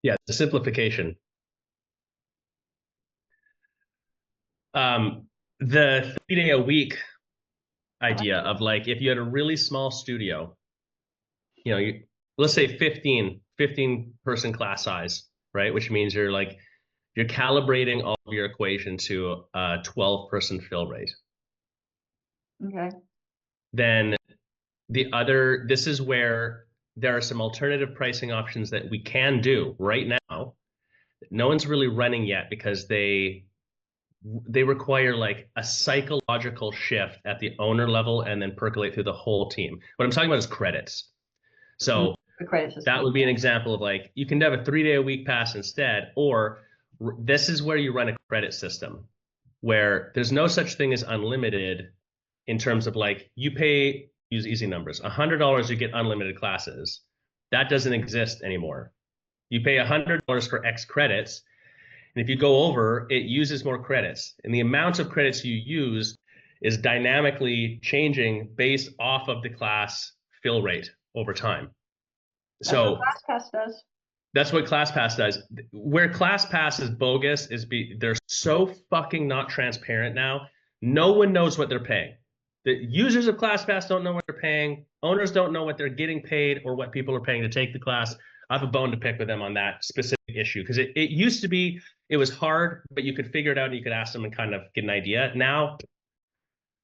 Yeah, the simplification. The 3-day-a-week idea of like, if you had a really small studio, let's say 15 person class size, right? Which means you're calibrating all of your equation to a 12-person fill rate. Okay. Then this is where there are some alternative pricing options that we can do right now. No one's really running yet because they require like a psychological shift at the owner level and then percolate through the whole team. What I'm talking about is credits. So the credit system. That would be an example of like, you can have a 3-day-a-week pass instead, or this is where you run a credit system where there's no such thing as unlimited in terms of like, you pay, use easy numbers, $100, you get unlimited classes. That doesn't exist anymore. You pay $100 for X credits. And if you go over, it uses more credits. And the amount of credits you use is dynamically changing based off of the class fill rate over time. That's what ClassPass does. That's what ClassPass does. Where ClassPass is bogus is they're so fucking not transparent now. No one knows what they're paying. The users of ClassPass don't know what they're paying. Owners don't know what they're getting paid or what people are paying to take the class. I have a bone to pick with them on that specific issue because it used to be, it was hard, but you could figure it out and you could ask them and kind of get an idea. Now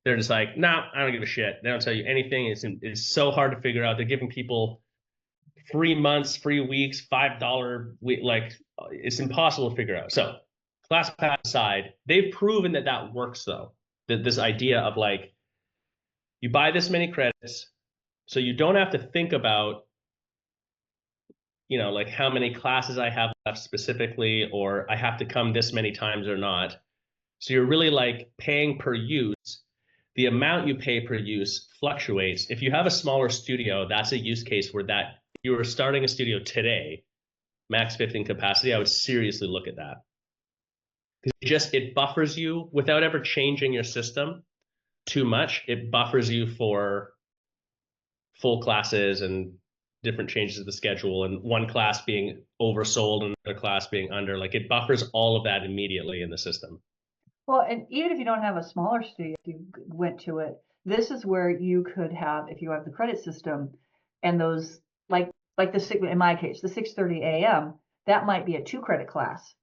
they're just like, nah, I don't give a shit. They don't tell you anything. It's so hard to figure out. They're giving people free months, free weeks, $5 week, like it's impossible to figure out. So ClassPass aside, they've proven that works though. That this idea of like, you buy this many credits, So you don't have to think about, like how many classes I have left specifically, or I have to come this many times or not. So you're really like paying per use. The amount you pay per use fluctuates. If you have a smaller studio, that's a use case where that if you were starting a studio today, max 15 capacity, I would seriously look at that. Because it buffers you without ever changing your system too much. It buffers you for full classes and different changes to the schedule, and one class being oversold and another class being under. Like, it buffers all of that immediately in the system. Well, and even if you don't have a smaller studio, if you went to it, this is where you could have, if you have the credit system, and those like in my case, the 6:30 a.m. that might be a 2-credit class,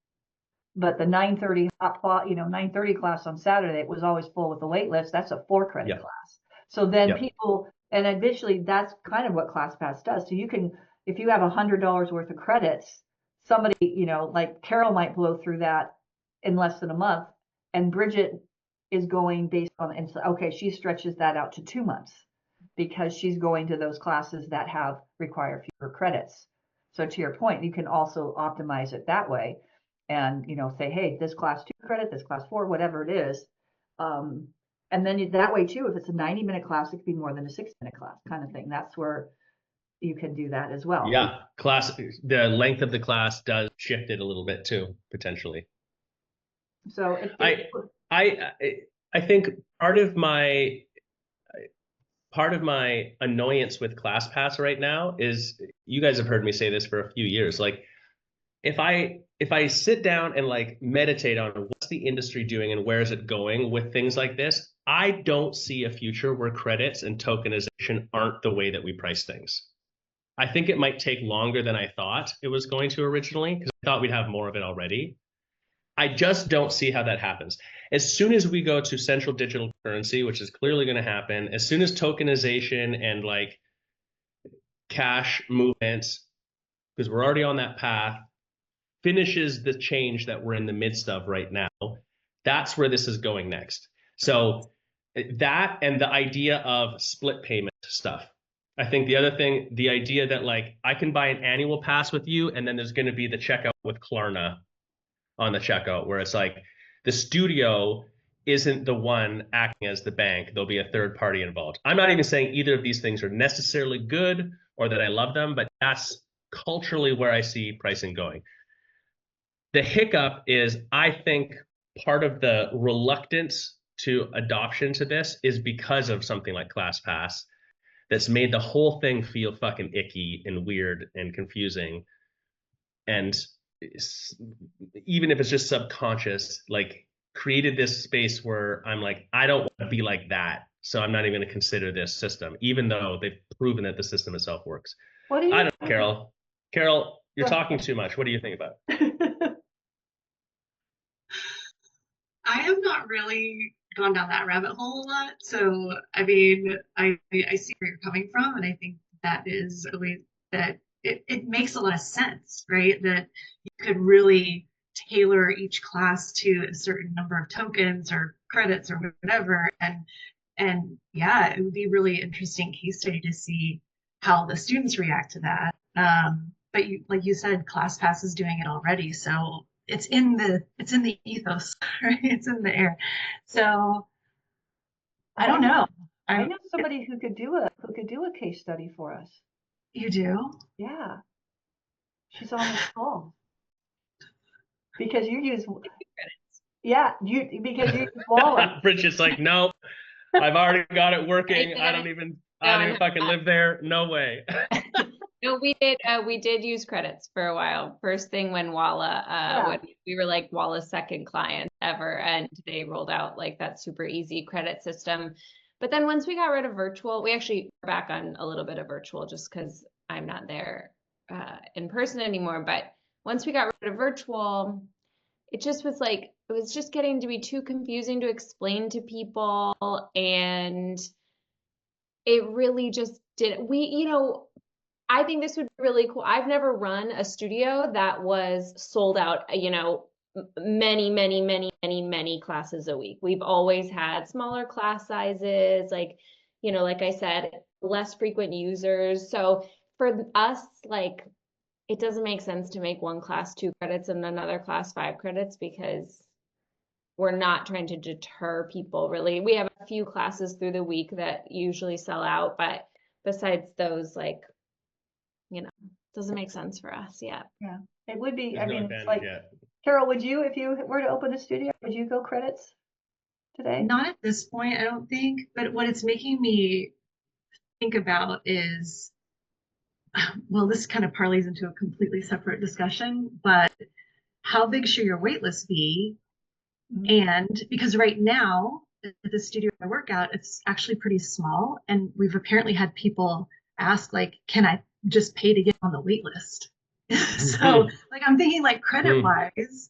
but the 9:30 9:30 class on Saturday, it was always full with the wait list. That's a 4-credit class. So then people, and eventually that's kind of what ClassPass does. So you can, if you have $100 worth of credits, somebody, like Carol might blow through that in less than a month, and Bridget is going based on, and so, okay, she stretches that out to 2 months because she's going to those classes that require fewer credits. So to your point, you can also optimize it that way, and say, hey, this class 2 credit, this class 4, whatever it is. And then that way too, if it's a 90-minute class, it could be more than a 6-minute class kind of thing. That's where you can do that as well. Yeah, the length of the class does shift it a little bit too, potentially. So I think part of my annoyance with ClassPass right now is, you guys have heard me say this for a few years, like, if I sit down and like meditate on what's the industry doing and where is it going with things like this, I don't see a future where credits and tokenization aren't the way that we price things. I think it might take longer than I thought it was going to originally, because I thought we'd have more of it already. I just don't see how that happens. As soon as we go to central digital currency, which is clearly going to happen, as soon as tokenization and like cash movements, because we're already on that path, finishes the change that we're in the midst of right now, that's where this is going next. So that, and the idea of split payment stuff. I think the other thing, the idea that like I can buy an annual pass with you, and then there's going to be the checkout with Klarna on the checkout, where it's like the studio isn't the one acting as the bank. There'll be a third party involved. I'm not even saying either of these things are necessarily good or that I love them, but that's culturally where I see pricing going. The hiccup is, I think part of the reluctance to adoption to this is because of something like ClassPass that's made the whole thing feel fucking icky and weird and confusing. And even if it's just subconscious, like, created this space where I'm like, I don't want to be like that, so I'm not even going to consider this system, even though they've proven that the system itself works. what do you I don't know, Carol. Carol, you're talking too much. What do you think about it? I have not really gone down that rabbit hole a lot. So, I mean, I see where you're coming from, and I think that is a way that it makes a lot of sense, right? That you could really tailor each class to a certain number of tokens or credits or whatever. And yeah, it would be really interesting case study to see how the students react to that. But like you said, ClassPass is doing it already. So it's in the ethos, right? It's in the air. So I don't know. I know somebody who could do a case study for us. You do? Yeah. She's on this call. Because you use because you use Wallet. Bridget's like, nope, I've already got it working. I don't even fucking live there. No way. No, we did use credits for a while. First thing when Walla, when we were like Walla's second client ever, and they rolled out like that super easy credit system. But then once we got rid of virtual, we actually are back on a little bit of virtual just because I'm not there in person anymore. But once we got rid of virtual, it just was like, it was just getting to be too confusing to explain to people. And it really just didn't, I think this would be really cool. I've never run a studio that was sold out, many classes a week. We've always had smaller class sizes. Like, like I said, less frequent users. So for us, like, it doesn't make sense to make one class 2 credits and another class 5 credits because we're not trying to deter people really. We have a few classes through the week that usually sell out, but besides those, like, doesn't make sense for us yet. Yeah, it would be. There's I no mean, advantage it's like, yet. Carol, would you, if you were to open a studio, would you go credits today? Not at this point, I don't think. But what it's making me think about is, well, this kind of parlays into a completely separate discussion, but how big should your wait list be? And because right now, at the studio I work at, it's actually pretty small. And we've apparently had people ask, like, can I just pay to get on the wait list? So, like, I'm thinking, like, credit wise,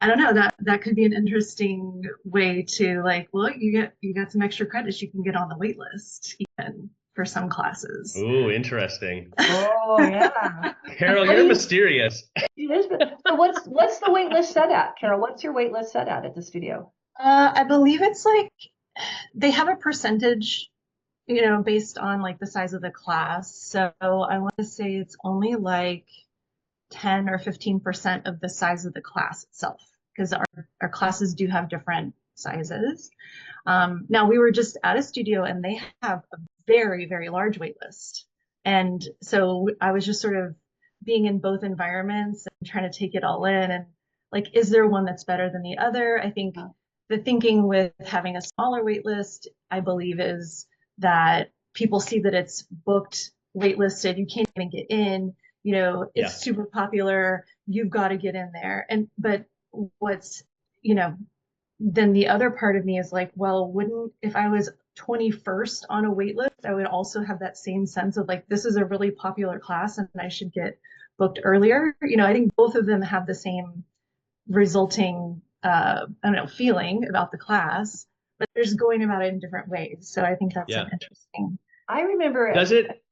I don't know, that could be an interesting way to, like, well, you got some extra credits, you can get on the wait list even for some classes. Ooh, interesting. Oh yeah. Carol, you're mysterious. It is, but so what's the wait list set at, Carol? What's your wait list set at the studio? I believe it's like they have a percentage, based on like the size of the class. So I want to say it's only like 10 or 15% of the size of the class itself, because our classes do have different sizes. Now we were just at a studio and they have a very, very large wait list. And so I was just sort of being in both environments and trying to take it all in. And like, is there one that's better than the other? I think the thinking with having a smaller wait list, I believe, is that people see that it's booked, waitlisted, you can't even get in, it's super popular, you've got to get in there. But what's, then the other part of me is like, well, if I was 21st on a wait list, I would also have that same sense of like, this is a really popular class and I should get booked earlier. I think both of them have the same resulting, feeling about the class, but they're just going about it in different ways. So I think that's interesting. I remember. Does it,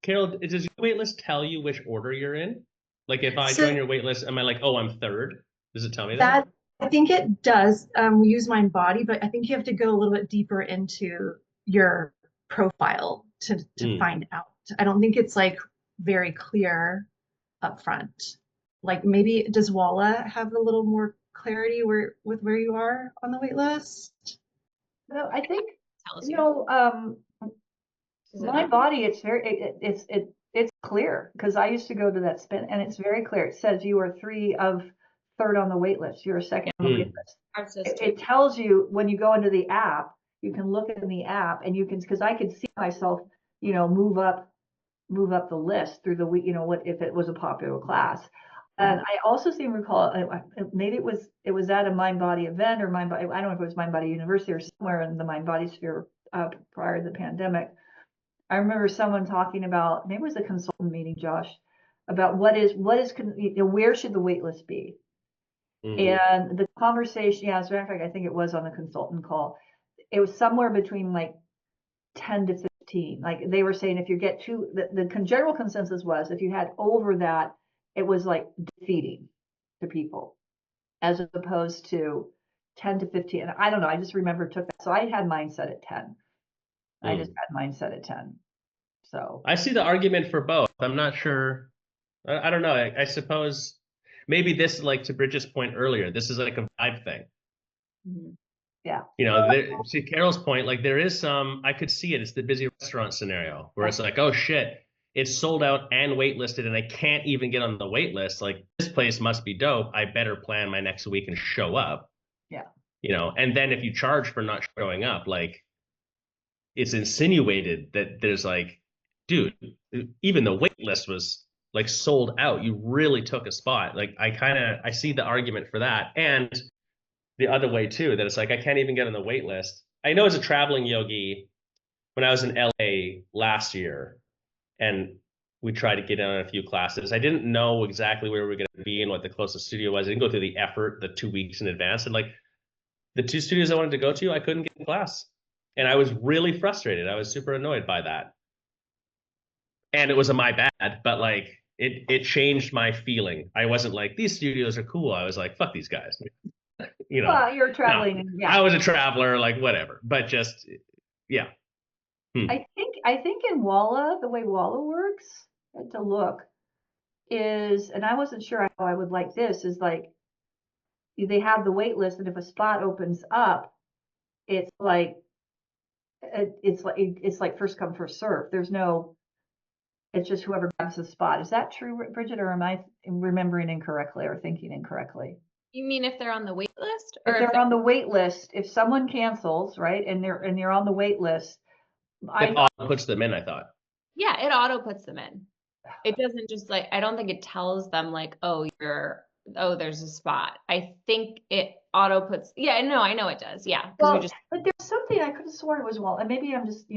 Carol, does your wait list tell you which order you're in? Like if I join your wait list, am I like, oh, I'm third? Does it tell me that? I think it does. We use Mind Body, but I think you have to go a little bit deeper into your profile to find out. I don't think it's like very clear up front. Like maybe does Walla have a little more clarity with where you are on the wait list? No, I think Mind Body. It's very it's clear because I used to go to that spin and it's very clear. It says you are third on the wait list. You're a second on the wait list. It tells you when you go into the app. You can look in the app and you can, because I could see myself, move up the list through the week. What if it was a popular class? And I also seem to recall maybe it was at a Mind Body event or Mind Body. I don't know if it was Mind Body University or somewhere in the Mind Body sphere prior to the pandemic. I remember someone talking about, maybe it was a consultant meeting, Josh, about where should the wait list be? And the conversation, as a matter of fact, I think it was on the consultant call. It was somewhere between like 10 to 15. Like they were saying, if you get the general consensus was if you had over that, it was like defeating to people, as opposed to 10 to 15. And I don't know. I just remember took that. So I had mine set at 10. I just had mine set at 10. So I see the argument for both. I'm not sure. I don't know. I suppose maybe this, like to Bridget's point earlier, this is like a vibe thing. Yeah. See Carol's point, like there is I could see it. It's the busy restaurant scenario where it's like, oh shit, it's sold out and waitlisted and I can't even get on the wait list. Like this place must be dope. I better plan my next week and show up. Yeah. And then if you charge for not showing up, like it's insinuated that there's like, dude, even the wait list was like sold out. You really took a spot. Like I see the argument for that. And the other way too, that it's like, I can't even get on the wait list. I know as a traveling yogi, when I was in LA last year and we tried to get in on a few classes, I didn't know exactly where we were going to be and what the closest studio was. I didn't go through the effort, the 2 weeks in advance. And like the 2 studios I wanted to go to, I couldn't get in class. And I was really frustrated. I was super annoyed by that. And it was my bad, but like it changed my feeling. I wasn't like, these studios are cool. I was like, fuck these guys. Well, you're traveling. No, I was a traveler, like whatever, but just, yeah. I think in Walla, the way Walla works, I had to look, is, and I wasn't sure how I would like this, is like they have the wait list, and if a spot opens up, it's like it's like first come first serve. There's no, it's just whoever grabs the spot. Is that true, Bridget, or am I remembering incorrectly or thinking incorrectly? You mean if they're on the wait list, If or they're on the wait list, if someone cancels, right, and they're on the wait list, It auto puts them in, I thought. yeah, it auto puts them in. It doesn't just like, I don't think it tells them like, oh, there's a spot. I think it auto puts, yeah, no, I know it does. Yeah. Because well, but there's something I could have sworn it was Walla, and maybe I'm just,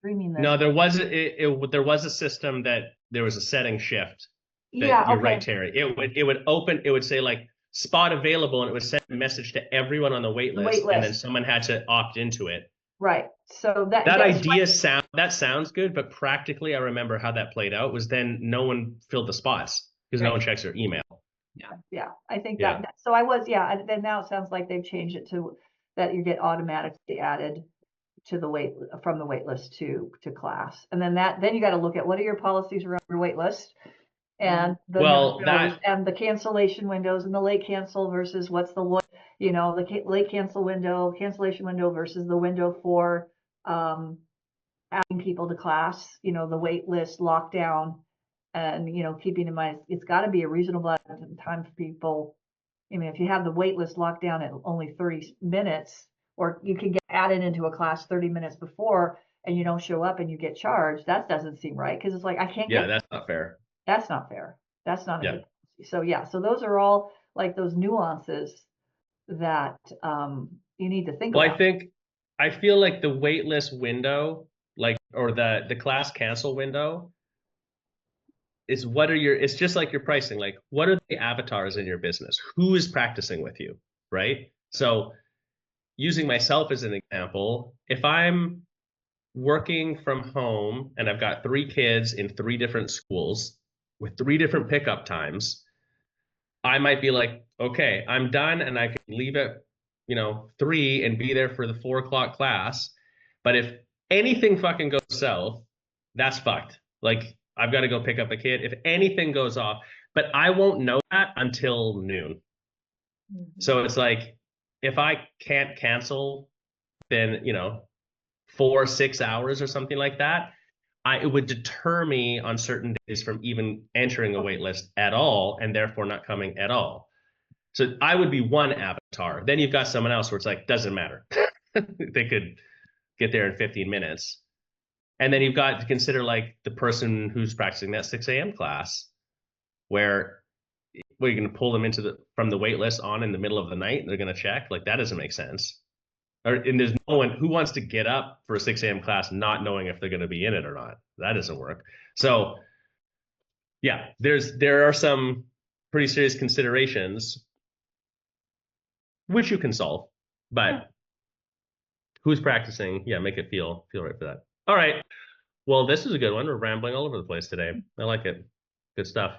dreaming this. No, there was there was a system that there was a setting shift. Yeah, You're okay. right, Terry. It would open. It would say like spot available, and it would send a message to everyone on the wait list, and then someone had to opt into it. Right. So that idea sounds good, but practically, I remember how that played out was then no one filled the spots because no one checks their email. Yeah, I think that. So I was, and then now it sounds like they've changed it to that you get automatically added to the from the wait list to class, and then you got to look at what are your policies around your wait list, and and the cancellation windows and the late cancel versus what's the late cancellation window versus the window for adding people to class, the wait list lockdown, and keeping in mind it's got to be a reasonable time for people. I mean, if you have the wait list locked down at only 30 minutes, or you can get added into a class 30 minutes before and you don't show up and you get charged, that doesn't seem right, because it's like I can't get. That's not fair. That's not fair. That's not a good policy. So those are all like those nuances that you need to think about. I feel like the wait list window, or the class cancel window, is it's just like your pricing. Like, what are the avatars in your business? Who is practicing with you, right? So using myself as an example, if I'm working from home and I've got 3 kids in 3 different schools with 3 different pickup times, I might be like, okay, I'm done and I can leave at 3 and be there for the 4 o'clock class. But if anything fucking goes south, that's fucked. Like, I've got to go pick up a kid if anything goes off, but I won't know that until noon. So it's like, if I can't cancel, then 4-6 hours or something like that, it would deter me on certain days from even entering a wait list at all, and therefore not coming at all. So I would be one avatar. Then you've got someone else where it's like, doesn't matter. They could get there in 15 minutes. And then you've got to consider like the person who's practicing that 6 a.m. class, where you're going to pull them from the wait list on in the middle of the night and they're going to check. Like, that doesn't make sense. And there's no one who wants to get up for a 6 a.m. class not knowing if they're going to be in it or not. That doesn't work. So yeah, there are some pretty serious considerations which you can solve, but who's practicing? Yeah, make it feel right for that. All right. Well, this is a good one. We're rambling all over the place today. I like it. Good stuff.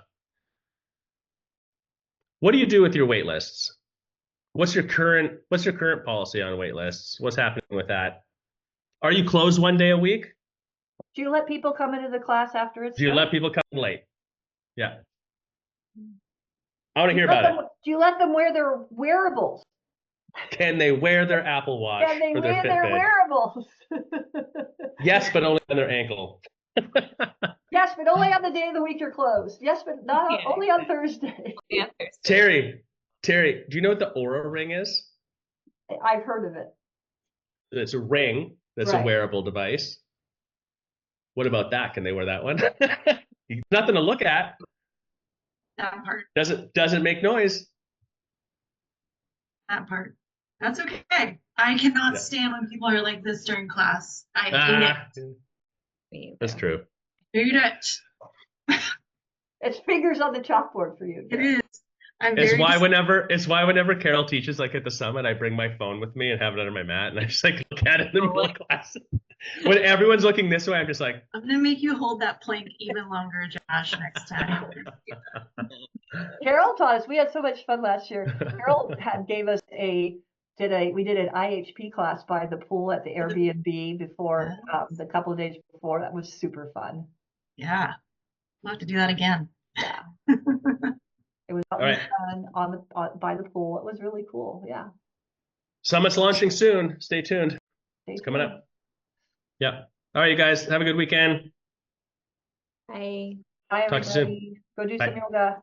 What do you do with your wait lists? What's your current policy on wait lists? What's happening with that? Are you closed one day a week? Do you let people come into the class after it's Do you done? let people come late? Yeah. I want to hear about it. Do you let them wear their wearables? Can they wear their Apple Watch? Can they or their wear their Fitbit? wearables? Yes, but only on their ankle. Yes, but only on the day of the week you're closed. Yes, but not only on Thursday. Yeah, Terry, do you know what the Aura Ring is? I've heard of it. It's a ring that's a wearable device. What about that? Can they wear that one? Nothing to look at. That part. Doesn't make noise. That part. That's okay. I cannot stand when people are like this during class. I hate it. That's true. Hate it. It's fingers on the chalkboard for you. It is. It's why whenever Carol teaches, like at the summit, I bring my phone with me and have it under my mat, and I just like look at it in the middle of class. When everyone's looking this way, I'm just like, I'm gonna make you hold that plank even longer, Josh, next time. Carol taught us. We had so much fun last year. Carol gave us we did an IHP class by the pool at the Airbnb before the couple of days before. That was super fun. Yeah, we'll have to do that again. Yeah. It was All right. fun by the pool. It was really cool. Yeah. Summit's launching soon. Stay tuned. It's coming tuned. up. Yeah. All right, you guys. Have a good weekend. Bye. Bye, Talk to you soon. everybody. Go do Bye. some yoga.